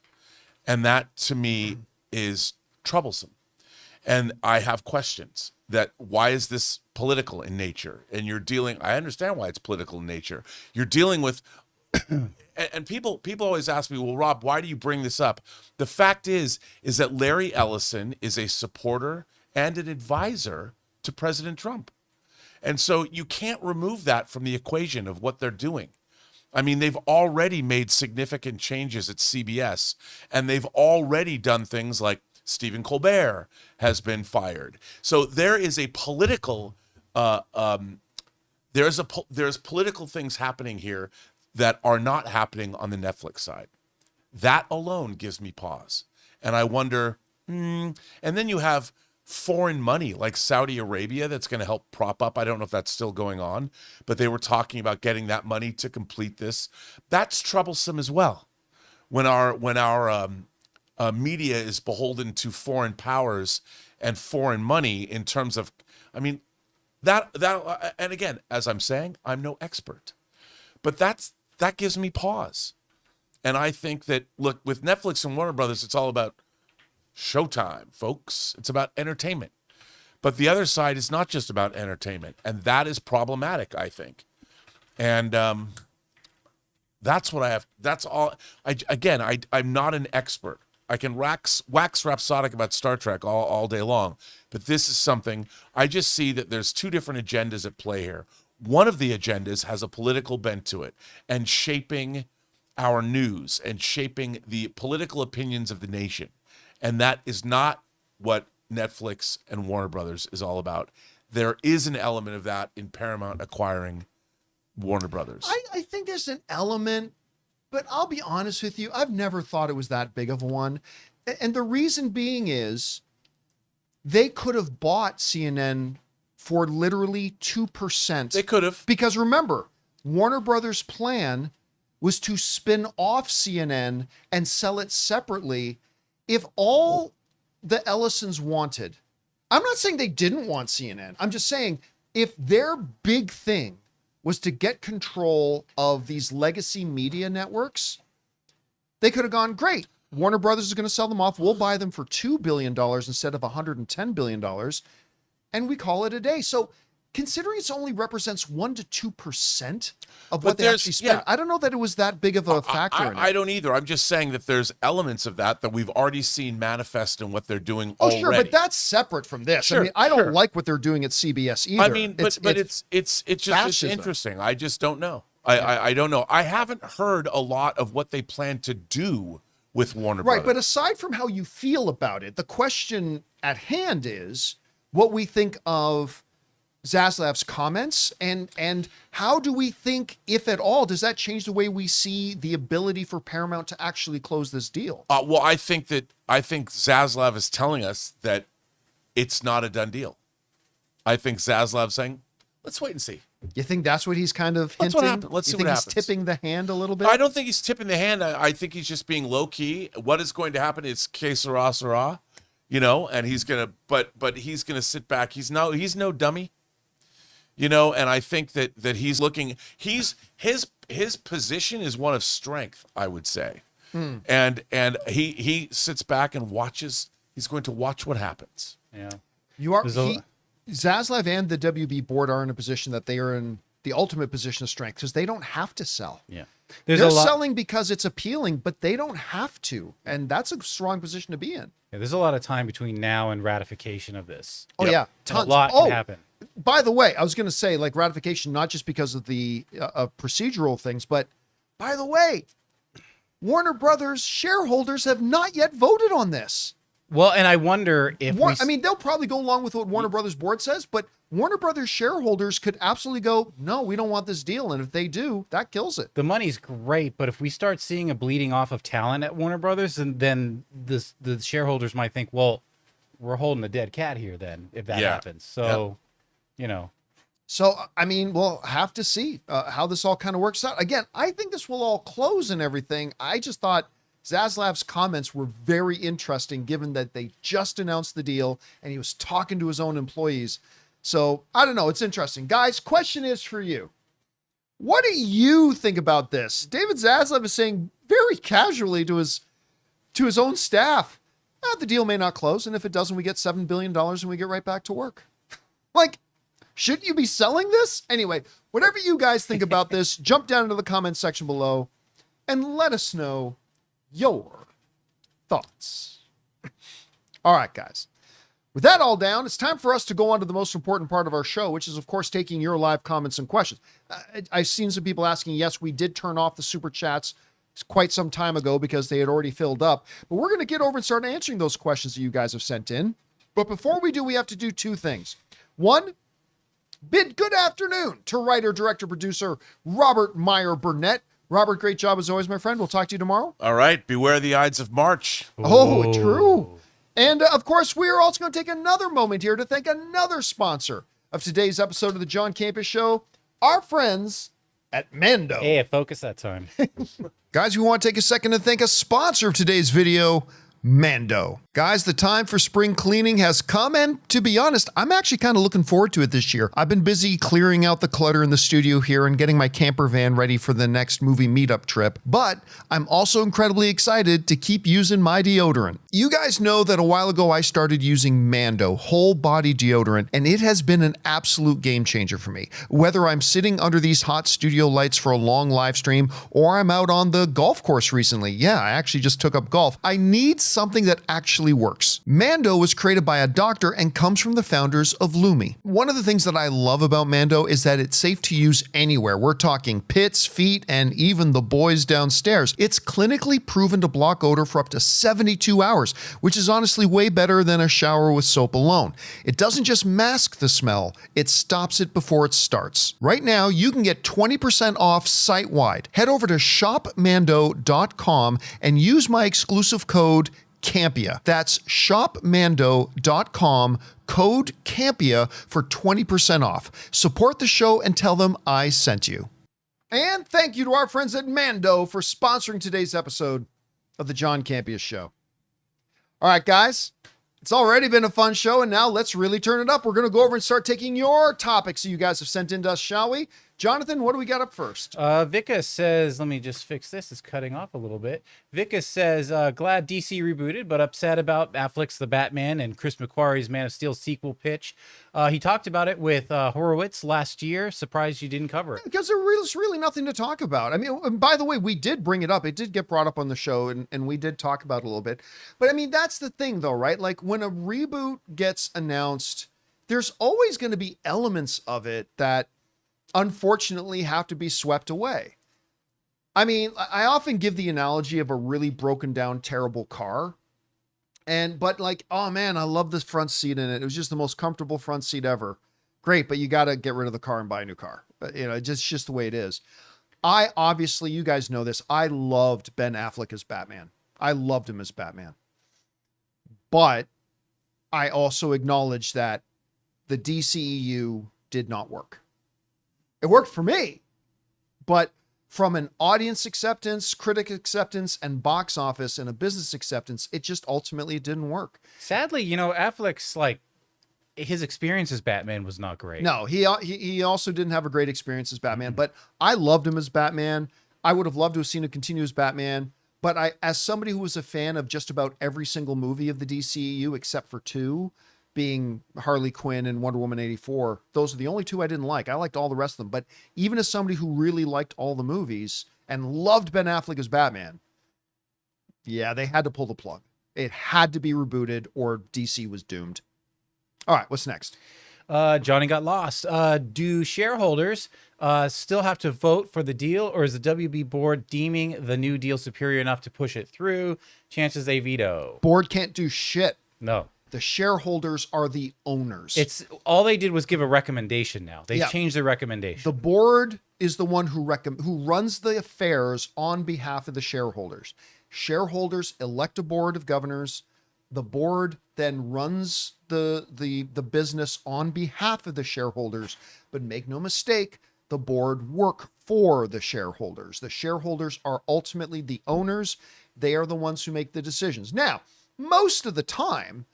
And that, to me, is troublesome. And I have questions that why is this political in nature? And I understand why it's political in nature. You're dealing with, and people always ask me, well, Rob, why do you bring this up? The fact is that Larry Ellison is a supporter and an advisor to President Trump. And so you can't remove that from the equation of what they're doing. I mean, they've already made significant changes at CBS, and they've already done things like Stephen Colbert has been fired. So there is a political, there's political things happening here that are not happening on the Netflix side. That alone gives me pause. And I wonder, and then you have foreign money like Saudi Arabia that's going to help prop up. I don't know if that's still going on, but they were talking about getting that money to complete this. That's troublesome as well. When our media is beholden to foreign powers and foreign money in terms of, I mean, that, and again, as I'm saying, I'm no expert, but that gives me pause. And I think that, look, with Netflix and Warner Brothers, it's all about showtime, folks. It's about entertainment. But the other side is not just about entertainment. And that is problematic, I think. And that's what I have. That's all. I'm not an expert. I can wax rhapsodic about Star Trek all day long. But this is something, I just see that there's two different agendas at play here. One of the agendas has a political bent to it and shaping our news and shaping the political opinions of the nation. And that is not what Netflix and Warner Brothers is all about. There is an element of that in Paramount acquiring Warner Brothers. I think there's an element, but I'll be honest with you, I've never thought it was that big of one. And the reason being is they could have bought CNN for literally 2%. They could have. Because remember, Warner Brothers' plan was to spin off CNN and sell it separately. If all the Ellisons wanted, I'm not saying they didn't want CNN. I'm just saying if their big thing was to get control of these legacy media networks, they could have gone, great. Warner Brothers is going to sell them off. We'll buy them for $2 billion instead of $110 billion. And we call it a day. So considering it only represents 1 to 2% of what they actually spent, I don't know that it was that big of a factor in it. I don't either. I'm just saying that there's elements of that we've already seen manifest in what they're doing already. Sure, but that's separate from this. Sure, I mean, I don't like what they're doing at CBS either. I mean, but it's interesting. I just don't know. I don't know. I haven't heard a lot of what they plan to do with Warner Brothers. Right, but aside from how you feel about it, the question at hand is what we think of Zaslav's comments and how do we think, if at all, does that change the way we see the ability for Paramount to actually close this deal? Well, I think Zaslav is telling us that it's not a done deal. I think Zaslav's saying, let's wait and see. You think that's what he's kind of hinting? Let's see what happens. He's tipping the hand a little bit? I don't think he's tipping the hand. I think he's just being low key. What is going to happen is que sera, sera, and he's gonna, but he's gonna sit back. He's no dummy. And I think that he's looking, his position is one of strength, I would say. And he sits back and watches, he's going to watch what happens. Yeah. Zaslav and the WB board are in a position that they are in the ultimate position of strength because they don't have to sell. Yeah. They're selling because it's appealing, but they don't have to. And that's a strong position to be in. Yeah, there's a lot of time between now and ratification of this. Oh, yeah. Tons. And a lot can happen. By the way, I was going to say, like, ratification, not just because of the procedural things, but by the way, Warner Brothers shareholders have not yet voted on this. Well, and I wonder if they'll probably go along with what Warner Brothers board says, but Warner Brothers shareholders could absolutely go, no, we don't want this deal. And if they do, that kills it. The money's great, but if we start seeing a bleeding off of talent at Warner Brothers, then the shareholders might think, well, we're holding a dead cat here then, if that happens. So, So, I mean, we'll have to see how this all kind of works out. Again, I think this will all close and everything. I just thought Zaslav's comments were very interesting given that they just announced the deal and he was talking to his own employees. So I don't know. It's interesting. Guys, question is for you. What do you think about this? David Zaslav is saying very casually to his own staff, the deal may not close. And if it doesn't, we get $7 billion and we get right back to work. Like, shouldn't you be selling this? Anyway, whatever you guys think about this, jump down into the comments section below and let us know your thoughts. All right, guys. With that all down, it's time for us to go on to the most important part of our show, which is, of course, taking your live comments and questions. I've seen some people asking, yes, we did turn off the super chats quite some time ago because they had already filled up. But we're going to get over and start answering those questions that you guys have sent in. But before we do, we have to do two things. One, bid good afternoon to writer, director, producer Robert Meyer Burnett. Robert, great job as always, my friend. We'll talk to you tomorrow. All right. Beware the Ides of March. Oh, true. And of course, we are also going to take another moment here to thank another sponsor of today's episode of the John Campea Show, our friends at Mando. Hey, focus that time. Guys, we want to take a second to thank a sponsor of today's video, Mando. Guys, the time for spring cleaning has come, and to be honest, I'm actually kind of looking forward to it this year. I've been busy clearing out the clutter in the studio here and getting my camper van ready for the next movie meetup trip, but I'm also incredibly excited to keep using my deodorant. You guys know that a while ago I started using Mando whole body deodorant, and it has been an absolute game changer for me. Whether I'm sitting under these hot studio lights for a long live stream or I'm out on the golf course recently. Yeah, I actually just took up golf. I need something that actually works. Mando was created by a doctor and comes from the founders of Lumi. One of the things that I love about Mando is that it's safe to use anywhere. We're talking pits, feet, and even the boys downstairs. It's clinically proven to block odor for up to 72 hours, which is honestly way better than a shower with soap alone. It doesn't just mask the smell, it stops it before it starts. Right now, you can get 20% off site-wide. Head over to shopmando.com and use my exclusive code Campea. That's shopmando.com, code Campea for 20% off. Support the show and tell them I sent you. And thank you to our friends at Mando for sponsoring today's episode of the John Campea Show. All right, guys, it's already been a fun show, and now let's really turn it up. We're going to go over and start taking your topics that you guys have sent in to us, shall we? Jonathan, what do we got up first? Vika says, let me just fix this. It's cutting off a little bit. Vika says, glad DC rebooted, but upset about Affleck's The Batman and Chris McQuarrie's Man of Steel sequel pitch. He talked about it with Horowitz last year. Surprised you didn't cover it. Because there's really nothing to talk about. I mean, and by the way, we did bring it up. It did get brought up on the show, and we did talk about it a little bit. But I mean, that's the thing, though, right? Like, when a reboot gets announced, there's always going to be elements of it that unfortunately have to be swept away. I mean, I often give the analogy of a really broken down, terrible car. But like, oh man, I love this front seat in it. It was just the most comfortable front seat ever. Great, but you got to get rid of the car and buy a new car. You know, it's just the way it is. I obviously, you guys know this, I loved Ben Affleck as Batman. I loved him as Batman. But I also acknowledge that the DCEU did not work. It worked for me, but from an audience acceptance, critic acceptance, and box office and a business acceptance, it just ultimately didn't work. Sadly, you know, Affleck's like, his experience as Batman was not great. No, he also didn't have a great experience as Batman, but I loved him as Batman. I would have loved to have seen him continue as Batman, but as somebody who was a fan of just about every single movie of the DCEU except for two, being Harley Quinn and Wonder Woman 84, those are the only two I didn't like. I liked all the rest of them, but even as somebody who really liked all the movies and loved Ben Affleck as Batman, yeah, they had to pull the plug. It had to be rebooted or DC was doomed. All right, what's next? Johnny got lost. Do shareholders still have to vote for the deal, or is the WB board deeming the new deal superior enough to push it through? Chances they veto. Board can't do shit. No. The shareholders are the owners. It's all they did was give a recommendation. Now they've changed their recommendation. The board is the one who runs the affairs on behalf of the shareholders. Shareholders elect a board of governors. The board then runs the business on behalf of the shareholders. But make no mistake, the board work for the shareholders. The shareholders are ultimately the owners. they are the ones who make the decisions. Now, most of the time,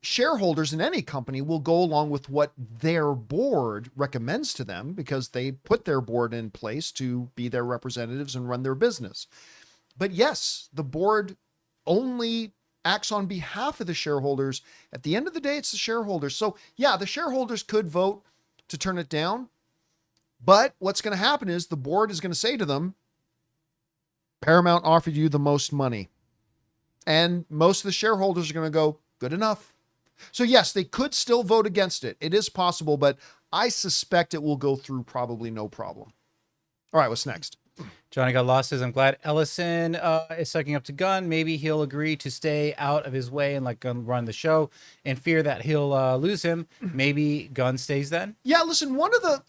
shareholders in any company will go along with what their board recommends to them because they put their board in place to be their representatives and run their business. But yes, the board only acts on behalf of the shareholders. At the end of the day, it's the shareholders. So yeah, the shareholders could vote to turn it down. But what's going to happen is the board is going to say to them, Paramount offered you the most money. And most of the shareholders are going to go, good enough. So yes, they could still vote against it. It is possible, but I suspect it will go through probably no problem. All right, what's next? Johnny Got Lost says, I'm glad Ellison is sucking up to Gunn. Maybe he'll agree to stay out of his way and let Gunn run the show and fear that he'll lose him. Maybe Gunn stays then? Yeah, listen,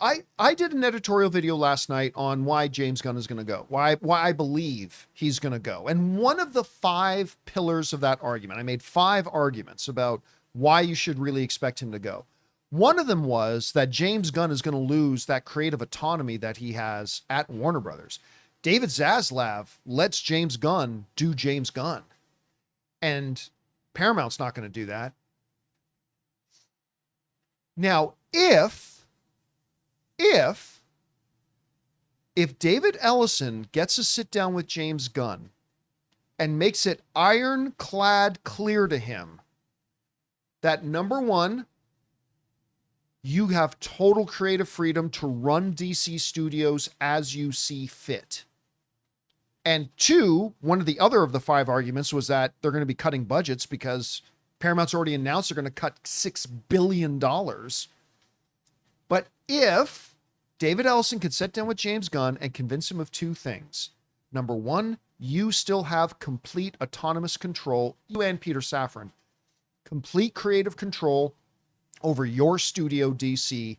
I did an editorial video last night on why James Gunn is going to go, why I believe he's going to go. And one of the 5 pillars of that argument, I made 5 arguments about why you should really expect him to go. One of them was that James Gunn is going to lose that creative autonomy that he has at Warner Brothers. David Zaslav lets James Gunn do James Gunn. And Paramount's not going to do that. Now, if David Ellison gets a sit down with James Gunn and makes it ironclad clear to him that, number one, you have total creative freedom to run DC Studios as you see fit. And 2, one of the other of the 5 arguments was that they're going to be cutting budgets because Paramount's already announced they're going to cut $6 billion. But if David Ellison could sit down with James Gunn and convince him of 2 things. Number 1, you still have complete autonomous control, you and Peter Safran, complete creative control over your studio, DC,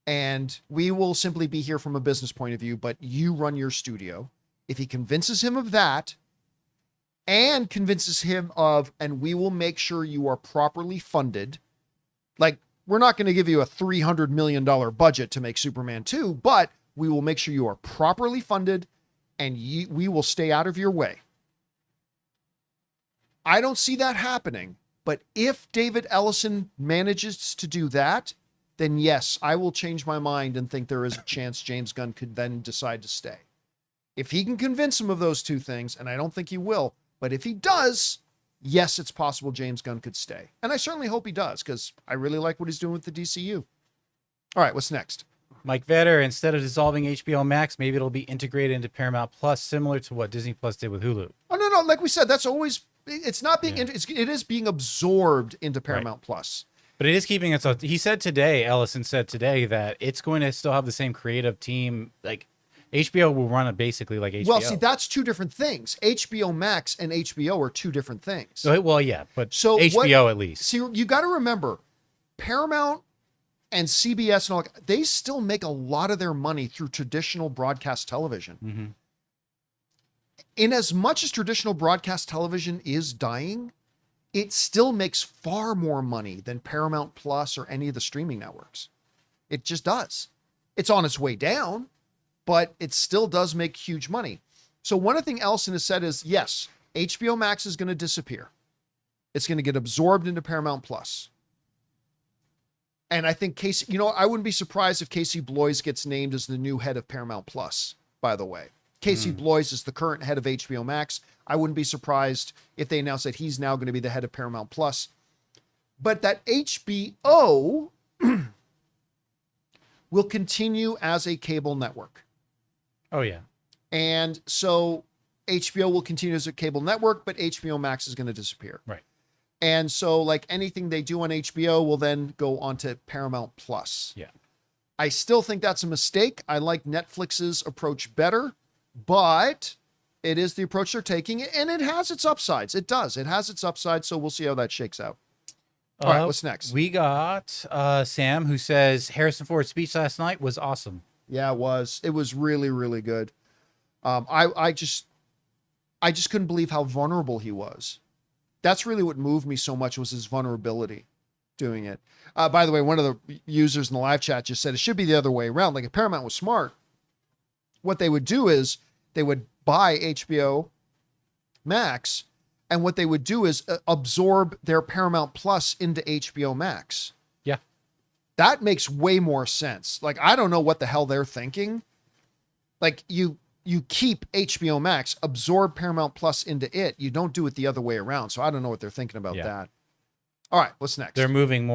and we will simply be here from a business point of view, but you run your studio. If he convinces him of that and convinces him of, and we will make sure you are properly funded, like, we're not going to give you a $300 million budget to make Superman 2, but we will make sure you are properly funded and we will stay out of your way. I don't see that happening. But if David Ellison manages to do that, then yes, I will change my mind and think there is a chance James Gunn could then decide to stay. If he can convince him of those 2 things, and I don't think he will, but if he does, yes, it's possible James Gunn could stay. And I certainly hope he does, because I really like what he's doing with the DCU. All right, what's next? Mike Vetter, instead of dissolving HBO Max, maybe it'll be integrated into Paramount Plus, similar to what Disney Plus did with Hulu. Oh, no, like we said, that's always... It's not being, it is being absorbed into Paramount Plus. But it is keeping its, he said today, Ellison said today that it's going to still have the same creative team. Like HBO will run it basically like HBO. Well, see, that's 2 different things. HBO Max and HBO are 2 different things. Well, yeah, but so HBO at least. See, you got to remember, Paramount and CBS and all, they still make a lot of their money through traditional broadcast television. Mm-hmm. In as much as traditional broadcast television is dying, it still makes far more money than Paramount Plus or any of the streaming networks. It just does. It's on its way down, but it still does make huge money. So one of the things Ellison has said is, yes, HBO Max is going to disappear. It's going to get absorbed into Paramount Plus. And I think Casey, I wouldn't be surprised if Casey Bloys gets named as the new head of Paramount Plus, by the way. Casey Bloys is the current head of HBO Max. I wouldn't be surprised if they announce that he's now going to be the head of Paramount Plus. But that HBO will continue as a cable network. Oh, yeah. And so HBO will continue as a cable network, but HBO Max is going to disappear. Right. And so, like, anything they do on HBO will then go onto Paramount Plus. Yeah. I still think that's a mistake. I like Netflix's approach better. But it is the approach they're taking, and it has its upsides. It does. It has its upsides, so we'll see how that shakes out. All right, what's next? We got Sam, who says Harrison Ford's speech last night was awesome. Yeah, it was. It was really, really good. I just couldn't believe how vulnerable he was. That's really what moved me so much, was his vulnerability doing it. By the way, one of the users in the live chat just said it should be the other way around. Like, if Paramount was smart, what they would do is they would buy HBO Max, and what they would do is absorb their Paramount Plus into HBO Max. Yeah. That makes way more sense. Like, I don't know what the hell they're thinking. Like, you keep HBO Max, absorb Paramount Plus into it. You don't do it the other way around. So I don't know what they're thinking about that. All right, what's next? They're moving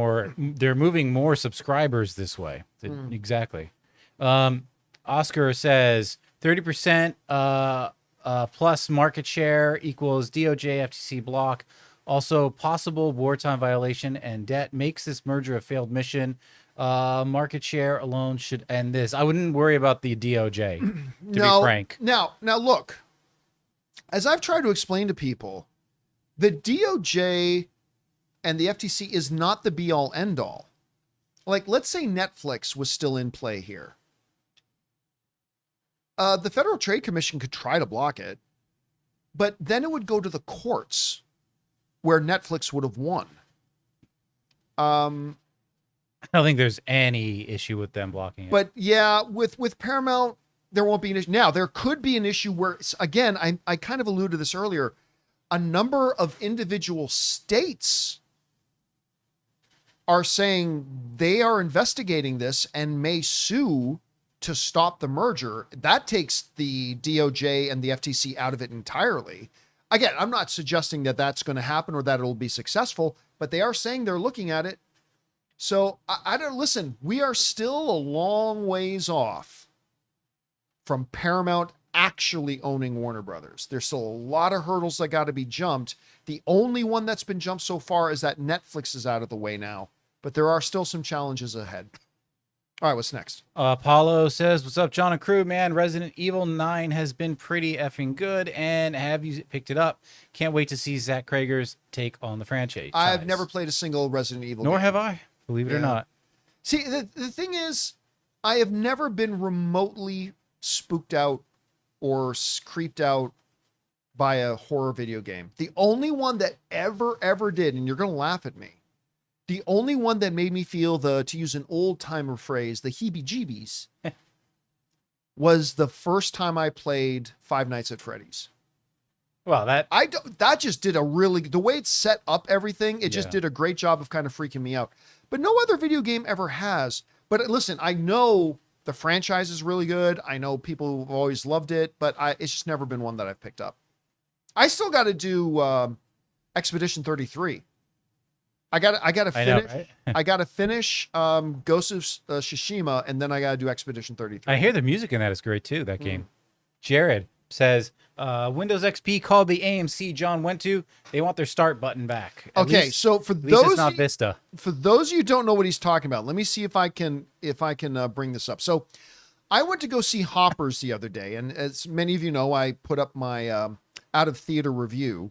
more subscribers this way. Exactly. Oscar says 30% plus market share equals DOJ FTC block. Also, possible wartime violation and debt makes this merger a failed mission. Market share alone should end this. I wouldn't worry about the DOJ, to be frank. Now look, as I've tried to explain to people, the DOJ and the FTC is not the be all end all. Like, let's say Netflix was still in play here. The Federal Trade Commission could try to block it, but then it would go to the courts where Netflix would have won. I don't think there's any issue with them blocking it. But yeah, with Paramount, there won't be an issue. Now, there could be an issue where, again, I kind of alluded to this earlier, a number of individual states are saying they are investigating this and may sue to stop the merger. That takes the DOJ and the FTC out of it entirely. Again, I'm not suggesting that that's going to happen or that it'll be successful, but they are saying they're looking at it. So I don't listen. We are still a long ways off from Paramount actually owning Warner Brothers. There's still a lot of hurdles that got to be jumped. The only one that's been jumped so far is that Netflix is out of the way now, but there are still some challenges ahead. All right, what's next? Apollo says, what's up, John and crew, man? Resident Evil 9 has been pretty effing good, and have you picked it up? Can't wait to see Zach Krager's take on the franchise. I've never played a single Resident Evil Nor game. have I, believe it or not. See, the thing is, I have never been remotely spooked out or creeped out by a horror video game. The only one that ever did, and you're going to laugh at me, the only one that made me feel to use an old timer phrase, the heebie-jeebies, was the first time I played Five Nights at Freddy's. Well, that just did the way it set up everything, it just did a great job of kind of freaking me out. But no other video game ever has. But listen, I know the franchise is really good. I know people have always loved it, but it's just never been one that I've picked up. I still got to do Expedition 33. I got to finish. I know, right? I got to finish Ghost of Tsushima, and then I got to do Expedition 33. I hear the music in that is great too. That game. Jared says Windows XP called the AMC John went to. They want their start button back. So for at least those it's not Vista. For those of you who don't know what he's talking about, let me see if I can bring this up. So I went to go see Hoppers the other day, and as many of you know, I put up my out of theater review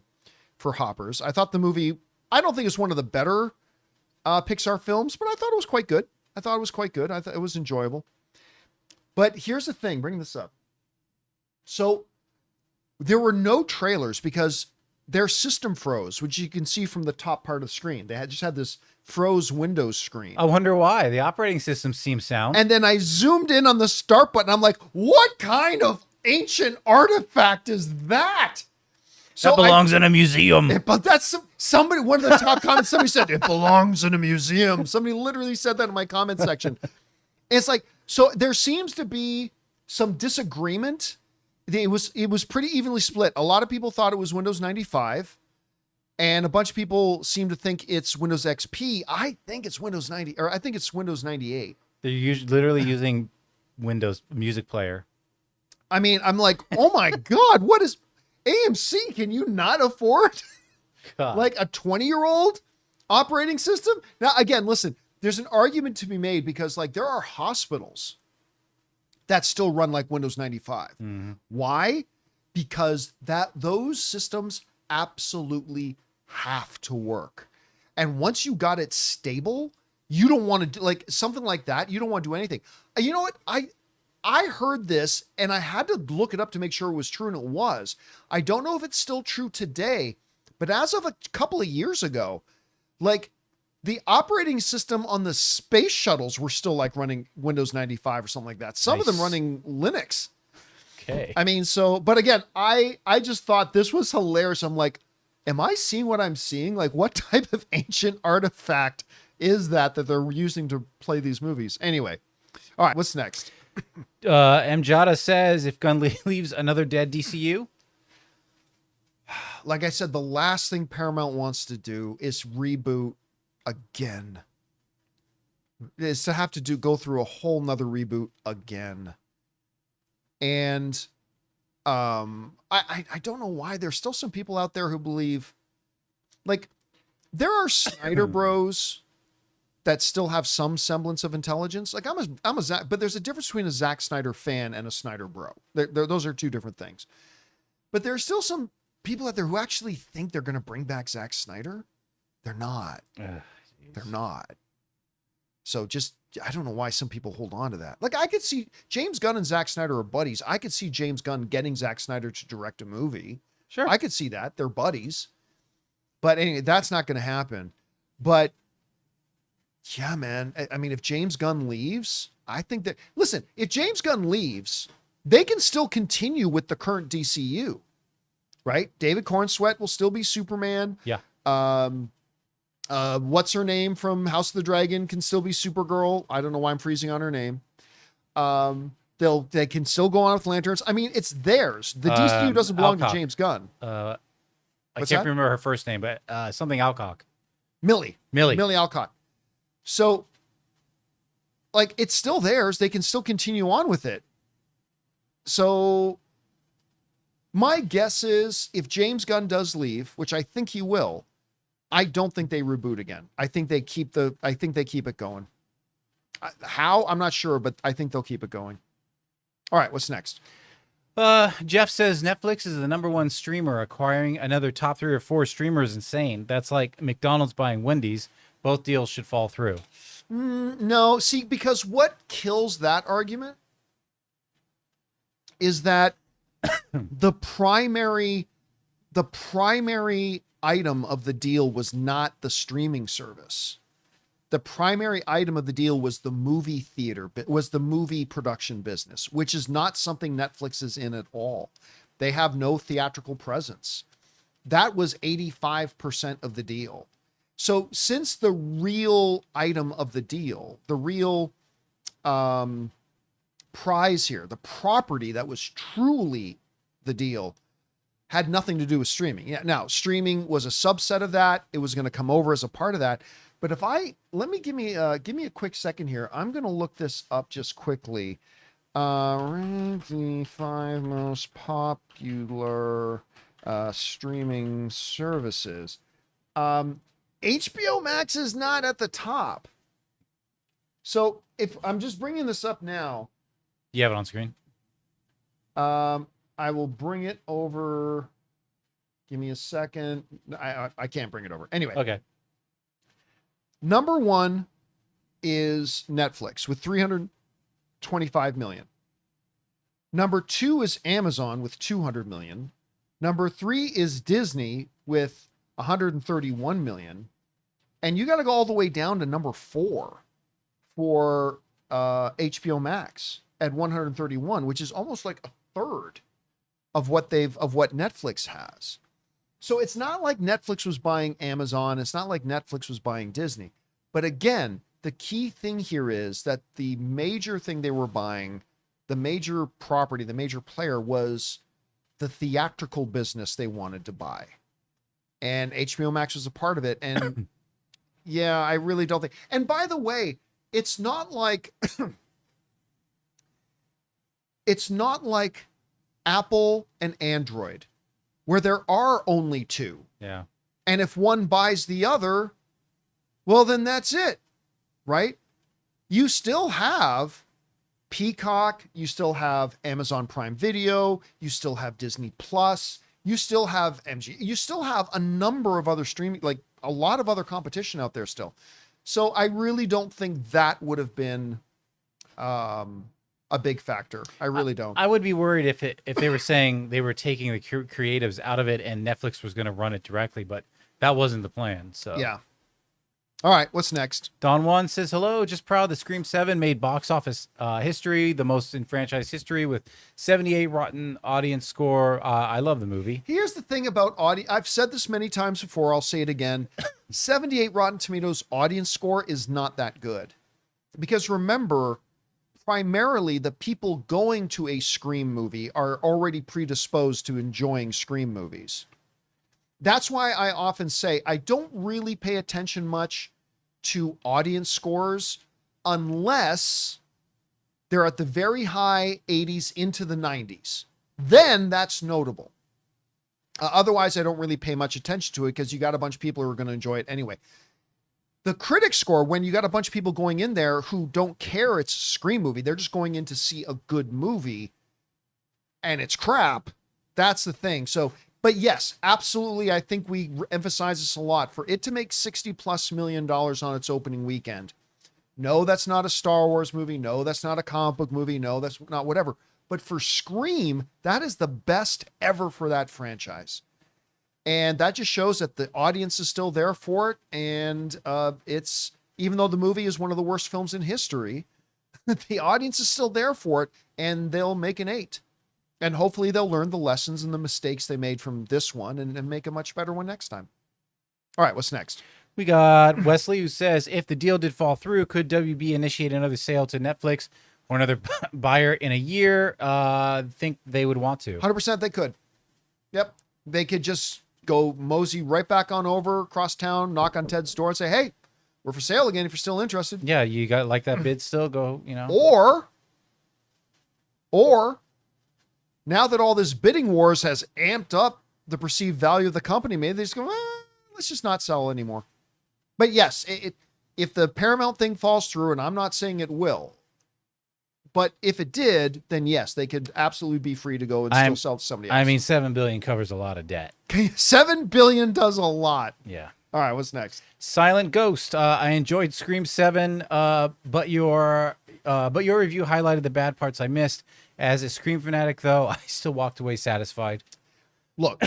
for Hoppers. I thought the movie, I don't think it's one of the better Pixar films, but I thought it was quite good. I thought it was enjoyable. But here's the thing, bring this up. So there were no trailers because their system froze, which you can see from the top part of the screen. They just had this froze Windows screen. I wonder why. The operating system seems sound. And then I zoomed in on the start button. I'm like, what kind of ancient artifact is that? So that belongs in a museum. But that's somebody, one of the top comments, somebody said, it belongs in a museum. Somebody literally said that in my comment section. It's like, so there seems to be some disagreement. It was pretty evenly split. A lot of people thought it was Windows 95, and a bunch of people seem to think it's Windows XP. I think it's Windows 90, or I think it's Windows 98. They're literally using Windows Music Player. I mean, I'm like, oh my God, what is AMC? Can you not afford like a 20-year-old operating system? Now, again, listen, there's an argument to be made because like there are hospitals that still run like Windows 95. Mm-hmm. Why? Because those systems absolutely have to work. And once you got it stable, you don't want to do like something like that. You don't want to do anything. You know what? I heard this and I had to look it up to make sure it was true, and it was. I don't know if it's still true today, but as of a couple of years ago, like the operating system on the space shuttles were still like running Windows 95 or something like that. Some of them running Linux. Okay. I mean, but again, I just thought this was hilarious. I'm like, am I seeing what I'm seeing? Like, what type of ancient artifact is that they're using to play these movies? Anyway, all right, what's next? Mjada says, if Gunn leaves another dead DCU. Like I said, the last thing Paramount wants to do is reboot again. Is to have to go through a whole nother reboot again. And I don't know why there's still some people out there who believe, like, there are Snyder Bros that still have some semblance of intelligence. Like I'm a Zack, but there's a difference between a Zack Snyder fan and a Snyder Bro. Those are two different things. But there's still some people out there who actually think they're going to bring back Zack Snyder. They're not. They're not. So I don't know why some people hold on to that. Like, I could see James Gunn and Zack Snyder are buddies. I could see James Gunn getting Zack Snyder to direct a movie. Sure. I could see that. They're buddies. But anyway, that's not going to happen. But yeah, man. I mean, if James Gunn leaves, I think that, listen, if James Gunn leaves, they can still continue with the current DCU, right? David Cornsweet will still be Superman. Yeah. What's her name from House of the Dragon can still be Supergirl. I don't know why I'm freezing on her name. They can still go on with Lanterns. I mean, it's theirs. The DCU doesn't belong to James Gunn. I can't remember her first name, but something Alcock. Millie Alcott. So, like, it's still theirs. They can still continue on with it. So, my guess is if James Gunn does leave, which I think he will, I don't think they reboot again. I think they keep it going. How? I'm not sure, but I think they'll keep it going. All right, what's next? Jeff says Netflix is the #1 streamer. Acquiring another top 3 or 4 streamers is insane. That's like McDonald's buying Wendy's. Both deals should fall through. No, see, because what kills that argument is that the primary item of the deal was not the streaming service. The primary item of the deal was the movie theater, was the movie production business, which is not something Netflix is in at all. They have no theatrical presence. That was 85% of the deal. So since the real item of the deal, the real prize here, the property that was truly the deal, had nothing to do with streaming. Yeah, now streaming was a subset of that. It was going to come over as a part of that. But give me a quick second here. I'm going to look this up just quickly. Rank the 5 most popular streaming services. HBO Max is not at the top. So if I'm just bringing this up now, You have it on screen? I will bring it over. Give me a second. I can't bring it over. Anyway. Okay. Number 1 is Netflix with 325 million. Number 2 is Amazon with 200 million. Number 3 is Disney with 131 million. And you got to go all the way down to number 4 for HBO Max at 131, which is almost like a third of what Netflix has. So it's not like Netflix was buying Amazon. It's not like Netflix was buying Disney. But again, the key thing here is that the major thing they were buying, the major property, the major player was the theatrical business they wanted to buy. And HBO Max was a part of it. And yeah, I really don't think. And by the way, it's not like Apple and Android, where there are only 2. Yeah. And if one buys the other, well, then that's it, right? You still have Peacock, you still have Amazon Prime Video, you still have Disney Plus, you still have MG, you still have a number of other streaming, like a lot of other competition out there still. So I really don't think that would have been a big factor. I really don't. I would be worried if they were saying they were taking the creatives out of it and Netflix was going to run it directly, but that wasn't the plan. So yeah. All right, what's next? Don Juan says, hello, just proud that Scream 7 made box office history, the most in franchise history, with 78 rotten audience score. I love the movie. Here's the thing about audience. I've said this many times before. I'll say it again. 78 Rotten Tomatoes audience score is not that good. Because remember, primarily the people going to a Scream movie are already predisposed to enjoying Scream movies. That's why I often say I don't really pay attention much to audience scores unless they're at the very high 80s into the 90s. Then that's notable. Otherwise, I don't really pay much attention to it because you got a bunch of people who are going to enjoy it anyway. The critic score, when you got a bunch of people going in there who don't care it's a Scream movie, they're just going in to see a good movie and it's crap. That's the thing. So, but yes, absolutely. I think we emphasize this a lot. For it to make $60+ million on its opening weekend. No, that's not a Star Wars movie. No, that's not a comic book movie. No, that's not whatever. But for Scream, that is the best ever for that franchise. And that just shows that the audience is still there for it. And it's, even though the movie is one of the worst films in history, the audience is still there for it, and they'll make an 8. And hopefully they'll learn the lessons and the mistakes they made from this one and make a much better one next time. All right, what's next? We got Wesley, who says, if the deal did fall through, could WB initiate another sale to Netflix or another buyer in a year? Think they would want to. 100% they could. Yep. They could just go mosey right back on over, across town, knock on Ted's door and say, hey, we're for sale again if you're still interested. Yeah, you got like that bid still, go, you know. Or now that all this bidding wars has amped up the perceived value of the company, maybe they just go, let's just not sell anymore. But yes, if the Paramount thing falls through, and I'm not saying it will, but if it did, then yes, they could absolutely be free to go and still sell to somebody else. I mean, $7 billion covers a lot of debt. $7 billion does a lot. Yeah. All right, what's next? Silent Ghost. I enjoyed Scream 7, but your review highlighted the bad parts I missed. As a Scream fanatic, though, I still walked away satisfied. Look,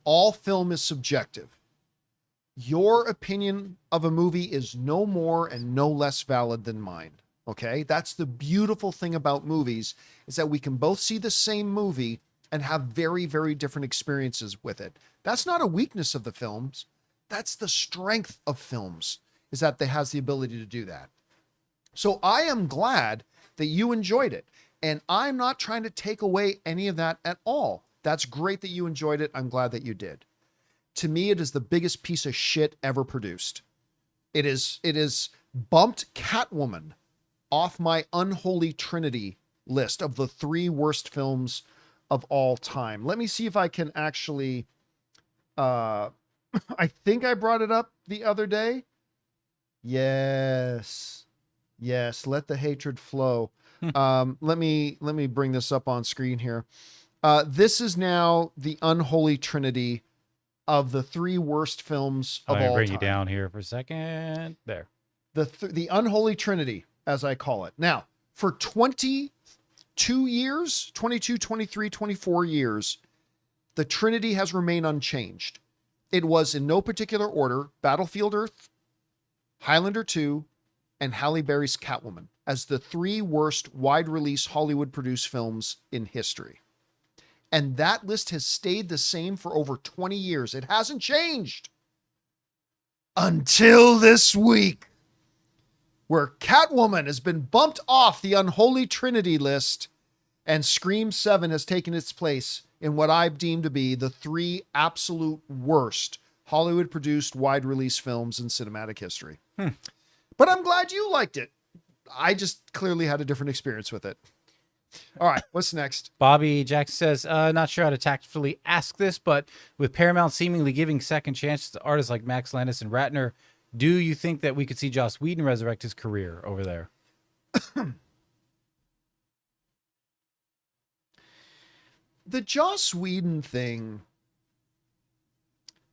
all film is subjective. Your opinion of a movie is no more and no less valid than mine. Okay? That's the beautiful thing about movies, is that we can both see the same movie and have very, very different experiences with it. That's not a weakness of the films. That's the strength of films, is that they has the ability to do that. So I am glad that you enjoyed it. And I'm not trying to take away any of that at all. That's great that you enjoyed it. I'm glad that you did. To me, it is the biggest piece of shit ever produced. It is bumped Catwoman off my unholy trinity list of the 3 worst films of all time. Let me see if I can actually, I think I brought it up the other day. Yes. Let the hatred flow. Let me bring this up on screen here. This is now the unholy trinity of the 3 worst films of all time. Bring you down here for a second. There. The unholy trinity, as I call it. Now, for 22 years, 22, 23, 24 years, the trinity has remained unchanged. It was in no particular order: Battlefield Earth, Highlander 2, and Halle Berry's Catwoman as the 3 worst wide-release Hollywood-produced films in history. And that list has stayed the same for over 20 years. It hasn't changed. Until this week, where Catwoman has been bumped off the unholy trinity list and Scream 7 has taken its place in what I deem to be the 3 absolute worst Hollywood-produced wide-release films in cinematic history. But I'm glad you liked it. I just clearly had a different experience with it. All right, what's next? Bobby Jackson says, not sure how to tactfully ask this, but with Paramount seemingly giving second chances to artists like Max Landis and Ratner, do you think that we could see Joss Whedon resurrect his career over there? The Joss Whedon thing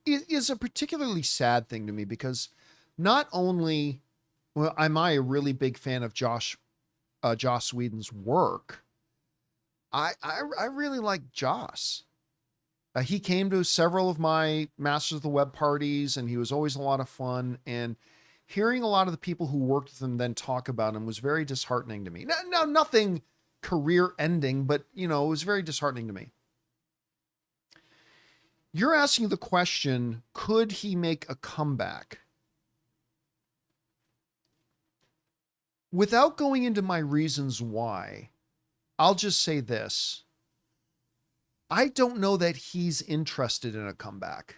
is a particularly sad thing to me because not only am I a really big fan of Joss Whedon's work, I really like Joss. He came to several of my Masters of the Web parties, and he was always a lot of fun. And hearing a lot of the people who worked with him then talk about him was very disheartening to me. Now nothing career ending, but it was very disheartening to me. You're asking the question, could he make a comeback? Without going into my reasons why, I'll just say this. I don't know that he's interested in a comeback.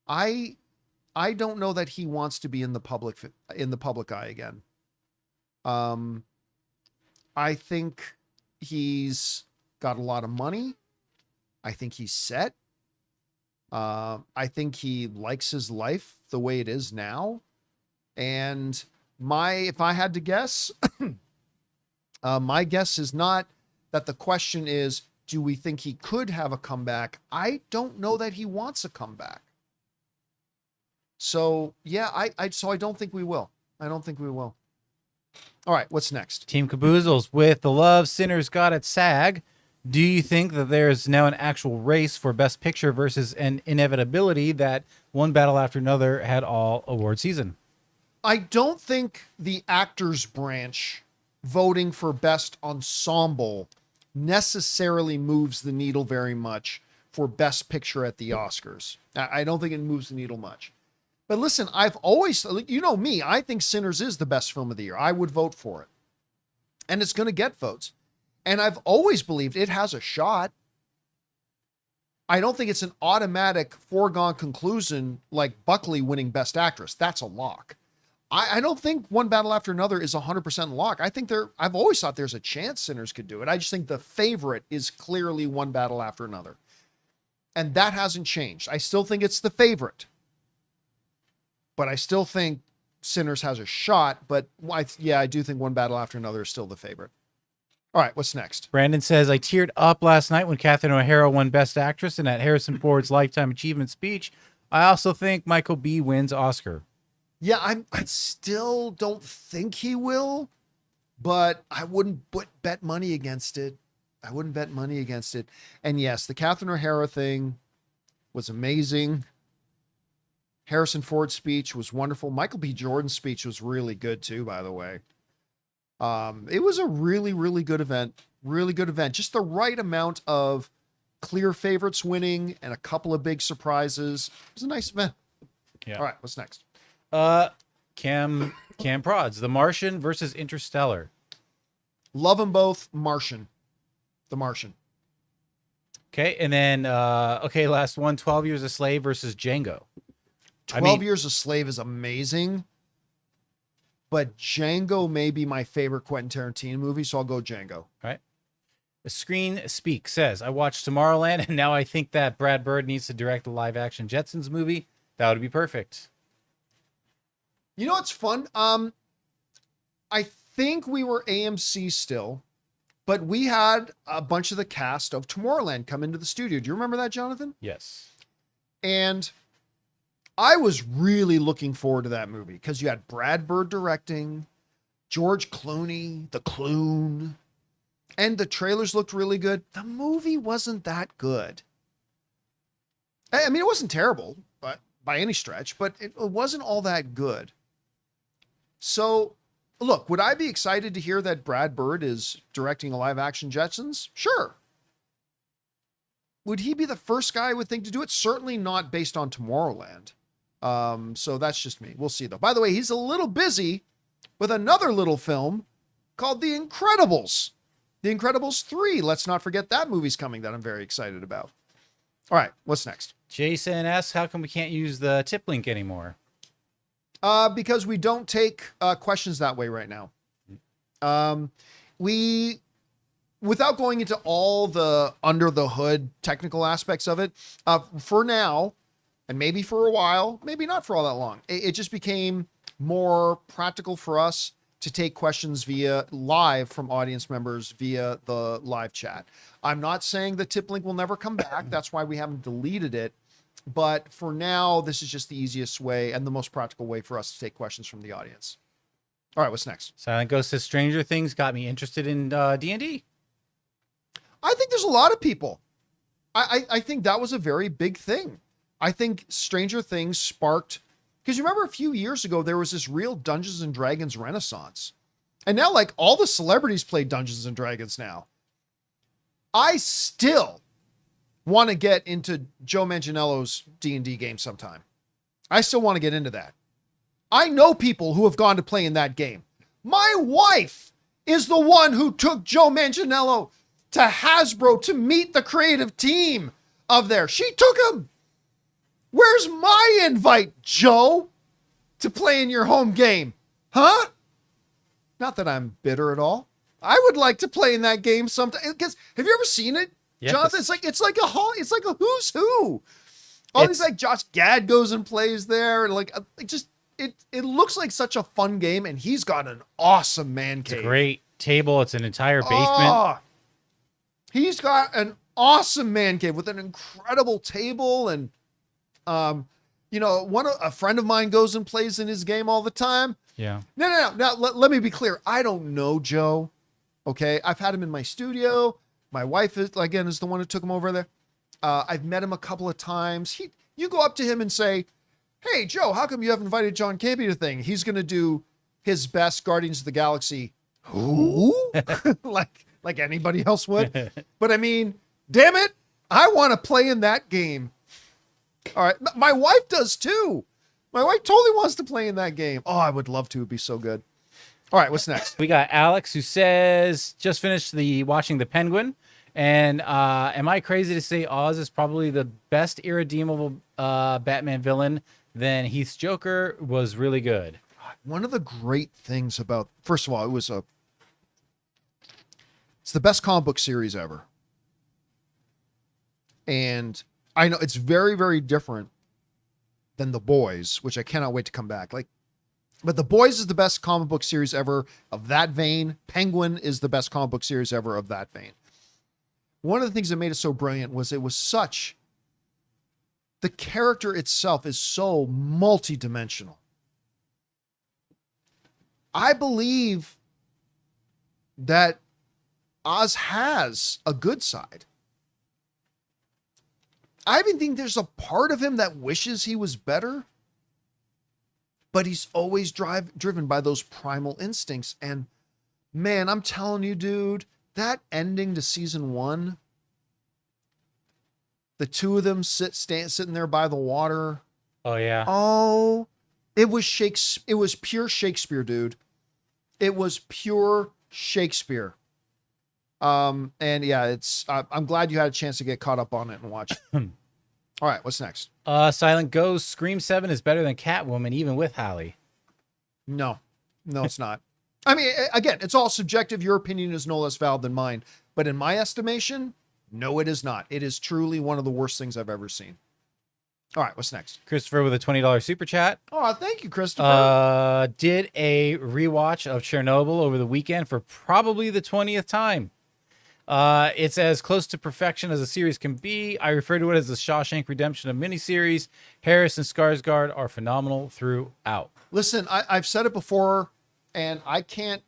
I don't know that he wants to be in the public eye again. I think he's got a lot of money. I think he's set. I think he likes his life the way it is now. And if I had to guess, my guess is not that the question is, do we think he could have a comeback? I don't know that he wants a comeback. So yeah, I don't think we will. I don't think we will. All right, what's next? Team Caboozles, with the love sinners got at SAG, do you think that there's now an actual race for Best Picture versus an inevitability that one battle after another had all award season? I don't think the actors branch voting for Best Ensemble necessarily moves the needle very much for Best Picture at the Oscars. I don't think it moves the needle much. But listen, I've always, me, I think Sinners is the best film of the year. I would vote for it. And it's going to get votes. And I've always believed it has a shot. I don't think it's an automatic foregone conclusion like Buckley winning Best Actress. That's a lock. I don't think One Battle After Another is 100% lock. I think I've always thought there's a chance Sinners could do it. I just think the favorite is clearly One Battle After Another. And that hasn't changed. I still think it's the favorite. But I still think Sinners has a shot. But I do think One Battle After Another is still the favorite. All right, what's next? Brandon says, I teared up last night when Catherine O'Hara won Best Actress and at Harrison Ford's Lifetime Achievement speech. I also think Michael B. wins Oscar. Yeah, I still don't think he will, but I wouldn't bet money against it. I wouldn't bet money against it. And yes, the Catherine O'Hara thing was amazing. Harrison Ford's speech was wonderful. Michael B. Jordan's speech was really good too, by the way. It was a really, really good event. Really good event. Just the right amount of clear favorites winning and a couple of big surprises. It was a nice event. Yeah. All right, what's next? Cam Prods, The Martian versus Interstellar. Love them both. Martian. The Martian. Okay, and then last one, 12 Years a Slave versus Django. 12 Years a Slave is amazing, but Django may be my favorite Quentin Tarantino movie, so I'll go Django. All right. The Screen Speak says, I watched Tomorrowland, and now I think that Brad Bird needs to direct a live-action Jetsons movie. That would be perfect. You know what's fun? I think we were AMC still, but we had a bunch of the cast of Tomorrowland come into the studio. Do you remember that, Jonathan? Yes. And I was really looking forward to that movie because you had Brad Bird directing, George Clooney, the Cloon, and the trailers looked really good. The movie wasn't that good. I mean, it wasn't terrible, but by any stretch, but it wasn't all that good. So, look, would I be excited to hear that Brad Bird is directing a live-action Jetsons? Sure. Would he be the first guy I would think to do it? Certainly not based on Tomorrowland. So that's just me. We'll see, though. By the way, he's a little busy with another little film called The Incredibles. The Incredibles 3. Let's not forget that movie's coming that I'm very excited about. All right, what's next? Jason asks, how come we can't use the tip link anymore? Because we don't take questions that way right now. Without going into all the under the hood technical aspects of it, for now, and maybe for a while, maybe not for all that long, it just became more practical for us to take questions via live from audience members via the live chat. I'm not saying the tip link will never come back. That's why we haven't deleted it. But for now, this is just the easiest way and the most practical way for us to take questions from the audience. All right, what's next? Silent Ghost says, Stranger Things got me interested in D&D. I think there's a lot of people. I think that was a very big thing. I think Stranger Things sparked Because you remember a few years ago, there was this real Dungeons and Dragons renaissance. And now, like, all the celebrities play Dungeons and Dragons now. I still want to get into Joe Manganiello's D&D game sometime. I still want to get into that. I know people who have gone to play in that game. My wife is the one who took Joe Manganiello to Hasbro to meet the creative team of there. She took him. Where's my invite, Joe, to play in your home game? Huh? Not that I'm bitter at all. I would like to play in that game sometime. Because have you ever seen it, Yes. Jonathan? It's like a who's who. All these, like, Josh Gad goes and plays there, and like it looks like such a fun game, and he's got an awesome man cave. It's a great table. It's an entire basement. Oh, he's got an awesome man cave with an incredible table, and a friend of mine goes and plays in his game all the time. Yeah. No. Now, let me be clear. I don't know Joe. Okay. I've had him in my studio. My wife is the one who took him over there. I've met him a couple of times. You go up to him and say, "Hey, Joe, how come you haven't invited John Campea to thing?" He's going to do his best Guardians of the Galaxy. Who? like anybody else would. But I mean, damn it. I want to play in that game. All right. My wife does too. My wife totally wants to play in that game. Oh, I would love to. It'd be so good. All right. What's next? We got Alex, who says, just finished watching The Penguin. And am I crazy to say Oz is probably the best irredeemable Batman villain? Then Heath's Joker was really good. One of the great things about, first of all, it's the best comic book series ever. And I know it's very, very different than The Boys, which I cannot wait to come back. But The Boys is the best comic book series ever of that vein. Penguin is the best comic book series ever of that vein. One of the things that made it so brilliant was the character itself is so multidimensional. I believe that Oz has a good side. I even think there's a part of him that wishes he was better, but he's always driven by those primal instincts. And man, I'm telling you, dude, that ending to season 1, the two of them sitting there by the water. Oh yeah. Oh, it was It was pure Shakespeare, dude. It was pure Shakespeare. And yeah, I'm glad you had a chance to get caught up on it and watch it. All right, what's next? Silent Ghost, Scream 7 is better than Catwoman, even with Halle. No, it's not. I mean, again, it's all subjective. Your opinion is no less valid than mine. But in my estimation, no, it is not. It is truly one of the worst things I've ever seen. All right, what's next? Christopher with a $20 super chat. Oh, thank you, Christopher. Did a rewatch of Chernobyl over the weekend for probably the 20th time. It's as close to perfection as a series can be. I refer to it as the Shawshank Redemption of miniseries. Harris and Skarsgård are phenomenal throughout. Listen, I've said it before, and I can't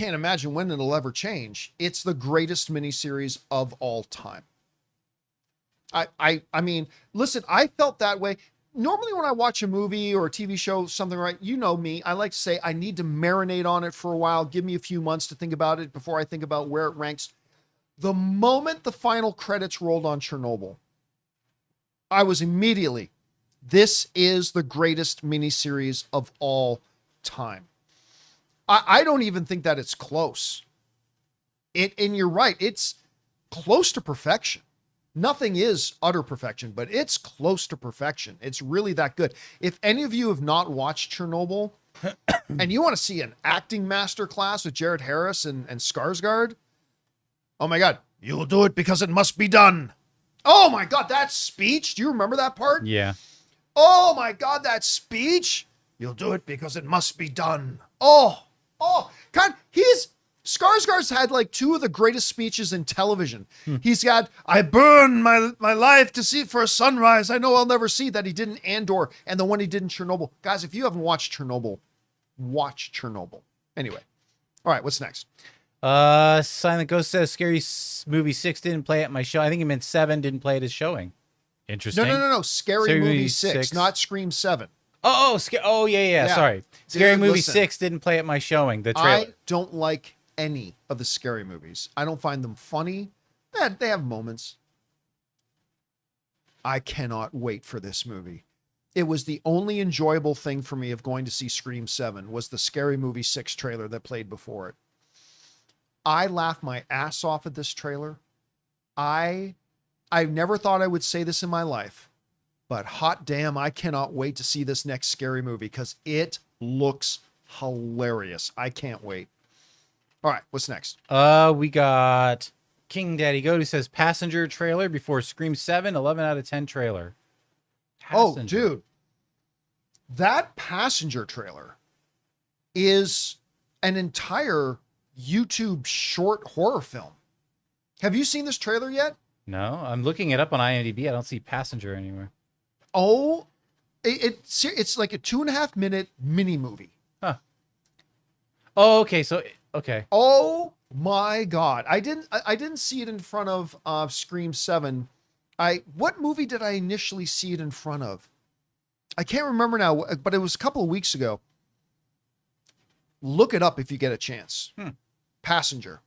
imagine when it'll ever change. It's the greatest miniseries of all time. I mean, listen, I felt that way. Normally when I watch a movie or a TV show, something, right, you know me, I like to say I need to marinate on it for a while. Give me a few months to think about it before I think about where it ranks. The moment the final credits rolled on Chernobyl, I was immediately, this is the greatest miniseries of all time. I don't even think that it's close. And you're right, it's close to perfection. Nothing is utter perfection, but it's close to perfection. It's really that good. If any of you have not watched Chernobyl and you want to see an acting masterclass with Jared Harris and Skarsgård, oh my God, you'll do it because it must be done. Oh my God, that speech. Do you remember that part? Yeah. Oh my God, that speech. You'll do it because it must be done. Oh, Skarsgård's had like two of the greatest speeches in television. He's got, I burn my life to see it for a sunrise. I know I'll never see that. He did in Andor, and the one he did in Chernobyl. Guys, if you haven't watched Chernobyl, watch Chernobyl. Anyway. All right, what's next? Silent Ghost says Scary Movie 6 didn't play at my show. I think he meant 7 didn't play at his showing. Interesting. No. Scary Scary Movie Movie 6, 6. not Scream 7. Oh, yeah. Sorry. Scary Dude, Movie listen. 6 didn't play at my showing. The trailer. I don't like any of the scary movies. I don't find them funny. They have moments. I cannot wait for this movie. It was the only enjoyable thing for me of going to see Scream 7 was the Scary Movie 6 trailer that played before it. I laughed my ass off at this trailer. I never thought I would say this in my life, but hot damn, I cannot wait to see this next scary movie because it looks hilarious. I can't wait. All right, what's next? We got King Daddy Goat who says Passenger trailer before Scream 7, 11 out of 10 trailer. Oh, Passenger. dude. That Passenger trailer is an entire YouTube short horror film. Have you seen this trailer yet? No, I'm looking it up on IMDb. I don't see Passenger anywhere. Oh, it's like a 2.5 minute mini movie. Huh. Oh, okay. So, okay. Oh my God. I didn't see it in front of Scream 7. What movie did I initially see it in front of? I can't remember now, but it was a couple of weeks ago. Look it up if you get a chance. Passenger.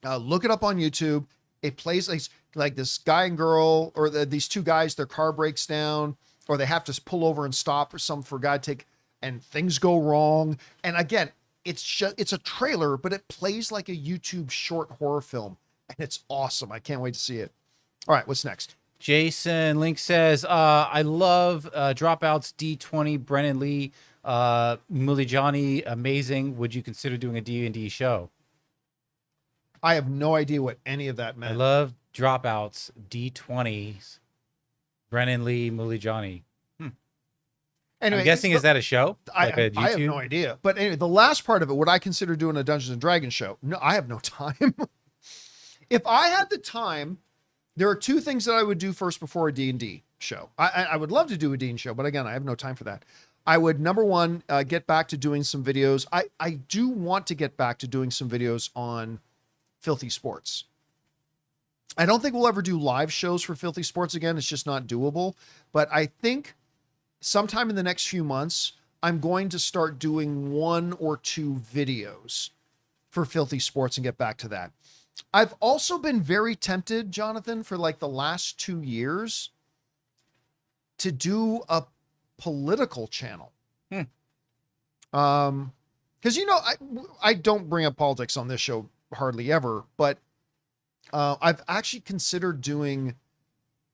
Look it up on YouTube. It plays like this guy and girl, or these two guys, their car breaks down, or they have to pull over and stop for God's sake, and things go wrong. And again, it's a trailer, but it plays like a YouTube short horror film, and it's awesome. I can't wait to see it. All right, what's next? Jason Link says, I love Dropouts D20, Brennan Lee, Mulijani, amazing. Would you consider doing a D&D show? I have no idea what any of that meant. I love Dropouts D20s, Brennan Lee, Mulijani. Anyway, I'm guessing, is that a show? I Like a have YouTube? no idea. But anyway, the last part of it, would I consider doing a Dungeons and Dragons show? No, I have no time. If I had the time, there are two things that I would do first before a D&D show. I would love to do a D&D show, but again, I have no time for that. I would, number one, get back to doing some videos. I do want to get back to doing some videos on Filthy Sports. I don't think we'll ever do live shows for Filthy Sports again. It's just not doable. But I think sometime in the next few months, I'm going to start doing 1 or 2 videos for Filthy Sports and get back to that. I've also been very tempted, Jonathan, for like the last 2 years to do a political channel. Because, I don't bring up politics on this show hardly ever, but I've actually considered doing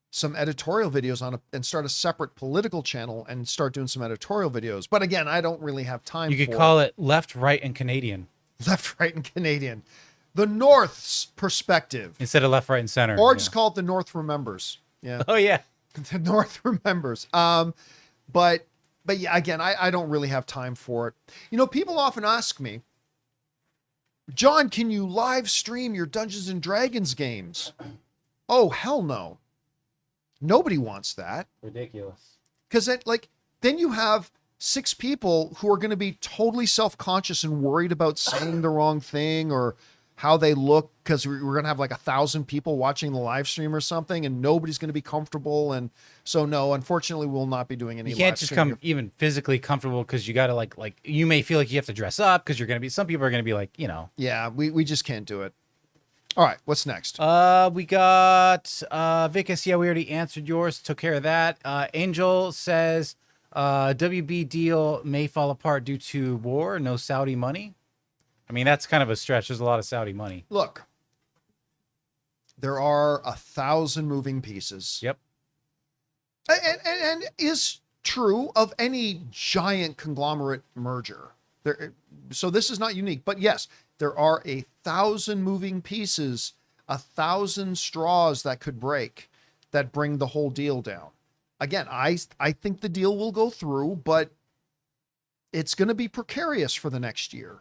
some editorial videos and start a separate political channel and start doing some editorial videos. But again, I don't really have time. You could call it Left, Right, and Canadian. Left, Right, and Canadian. The North's perspective. Instead of Left, Right, and Center. Or just call it The North Remembers. Yeah. Oh, yeah. The North Remembers. But yeah, again, I don't really have time for it. People often ask me, John, can you live stream your Dungeons and Dragons games? Oh, hell no. Nobody wants that. Ridiculous. Because then you have 6 people who are going to be totally self-conscious and worried about saying the wrong thing or how they look, because we're going to have like 1,000 people watching the live stream or something, and nobody's going to be comfortable. And so, no, unfortunately, we'll not be doing any. You can't live just streaming. come even physically comfortable, because you got to like you may feel like you have to dress up because you're going to be. Some people are going to be like, Yeah, we just can't do it. All right, what's next? We got Vicus. Yeah, we already answered yours. Took care of that. Angel says WB deal may fall apart due to war. No Saudi money. I mean, that's kind of a stretch. There's a lot of Saudi money. Look, there are 1,000 moving pieces. Yep. And is true of any giant conglomerate merger. So this is not unique, but yes, there are 1,000 moving pieces, 1,000 straws that could break that bring the whole deal down. Again, I think the deal will go through, but it's going to be precarious for the next year.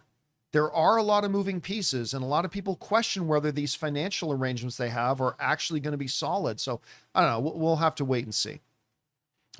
There are a lot of moving pieces, and a lot of people question whether these financial arrangements they have are actually going to be solid. So I don't know. We'll have to wait and see.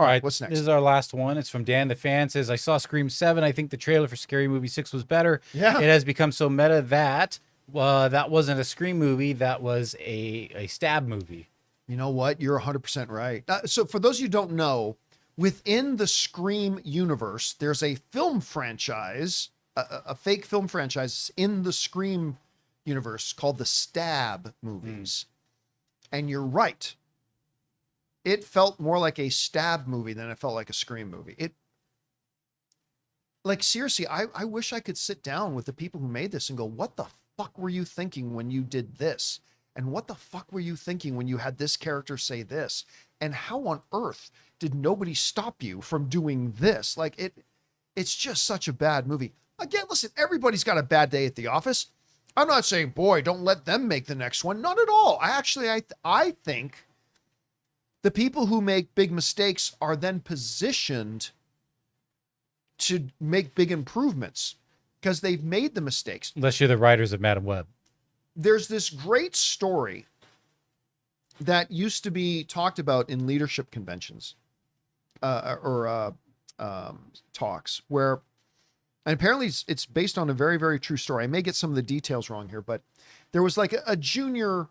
All right, what's next? This is our last one. It's from Dan the Fan. Says, I saw Scream 7. I think the trailer for Scary Movie 6 was better. Yeah. It has become so meta that that wasn't a Scream movie. That was a stab movie. You know what? You're 100% right. So for those of you who don't know, within the Scream universe, there's a film franchise, a fake film franchise in the Scream universe called the Stab movies. And you're right. It felt more like a Stab movie than it felt like a Scream movie. Like, seriously, I wish I could sit down with the people who made this and go, what the fuck were you thinking when you did this? And what the fuck were you thinking when you had this character say this? And how on earth did nobody stop you from doing this? Like, it's just such a bad movie. Again, listen, everybody's got a bad day at the office. I'm not saying, boy, don't let them make the next one. Not at all. I think the people who make big mistakes are then positioned to make big improvements because they've made the mistakes. Unless you're the writers of Madam Web. There's this great story that used to be talked about in leadership conventions or talks where, and apparently it's based on a very, very true story. I may get some of the details wrong here, but there was like a junior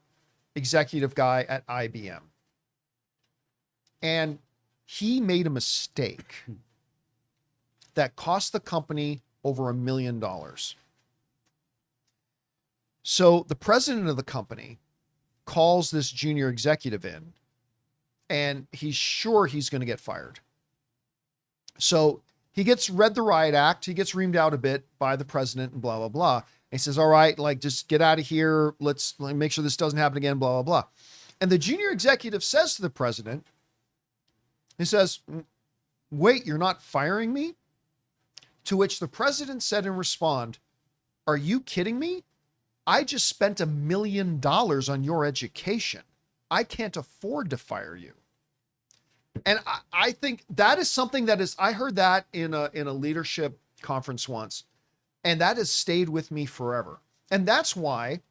executive guy at IBM, and he made a mistake that cost the company over $1 million. So the president of the company calls this junior executive in, and he's sure he's going to get fired. So he gets read the riot act. He gets reamed out a bit by the president and blah, blah, blah. And he says, all right, like, just get out of here. Let's make sure this doesn't happen again, blah, blah, blah. And the junior executive says to the president, he says, wait, you're not firing me? To which the president said in response, are you kidding me? I just spent $1 million on your education. I can't afford to fire you. And I think that is something that is, I heard that in a leadership conference once, and that has stayed with me forever. And that's why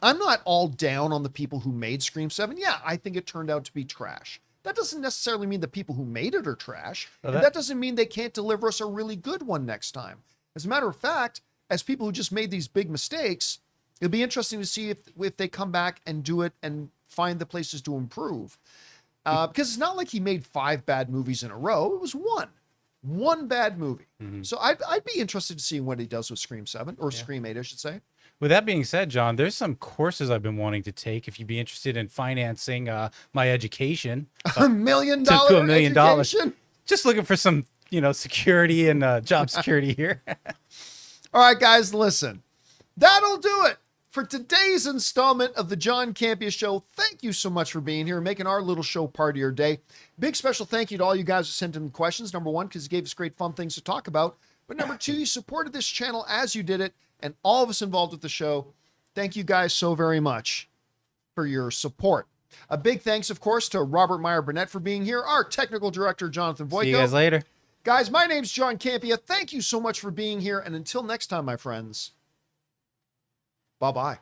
I'm not all down on the people who made Scream 7. Yeah, I think it turned out to be trash. That doesn't necessarily mean the people who made it are trash. And that doesn't mean they can't deliver us a really good one next time. As a matter of fact, as people who just made these big mistakes, it'll be interesting to see if they come back and do it and find the places to improve. Because it's not like he made 5 bad movies in a row. It was one bad movie. Mm-hmm. So I'd be interested to see what he does with Scream 7 or Scream 8, I should say. With that being said, John, there's some courses I've been wanting to take. If you'd be interested in financing my education, $1 million to $1 million. education? Just looking for some, security and job security here. All right, guys, listen. That'll do it for today's installment of the John Campea Show. Thank you so much for being here and making our little show part of your day. Big special thank you to all you guys who sent in questions. Number 1, because you gave us great fun things to talk about. But number 2, you supported this channel as you did it, and all of us involved with the show. Thank you guys so very much for your support. A big thanks, of course, to Robert Meyer Burnett for being here, our technical director, Jonathan Boyko. See you guys later. Guys, my name's John Campea. Thank you so much for being here. And until next time, my friends, bye-bye.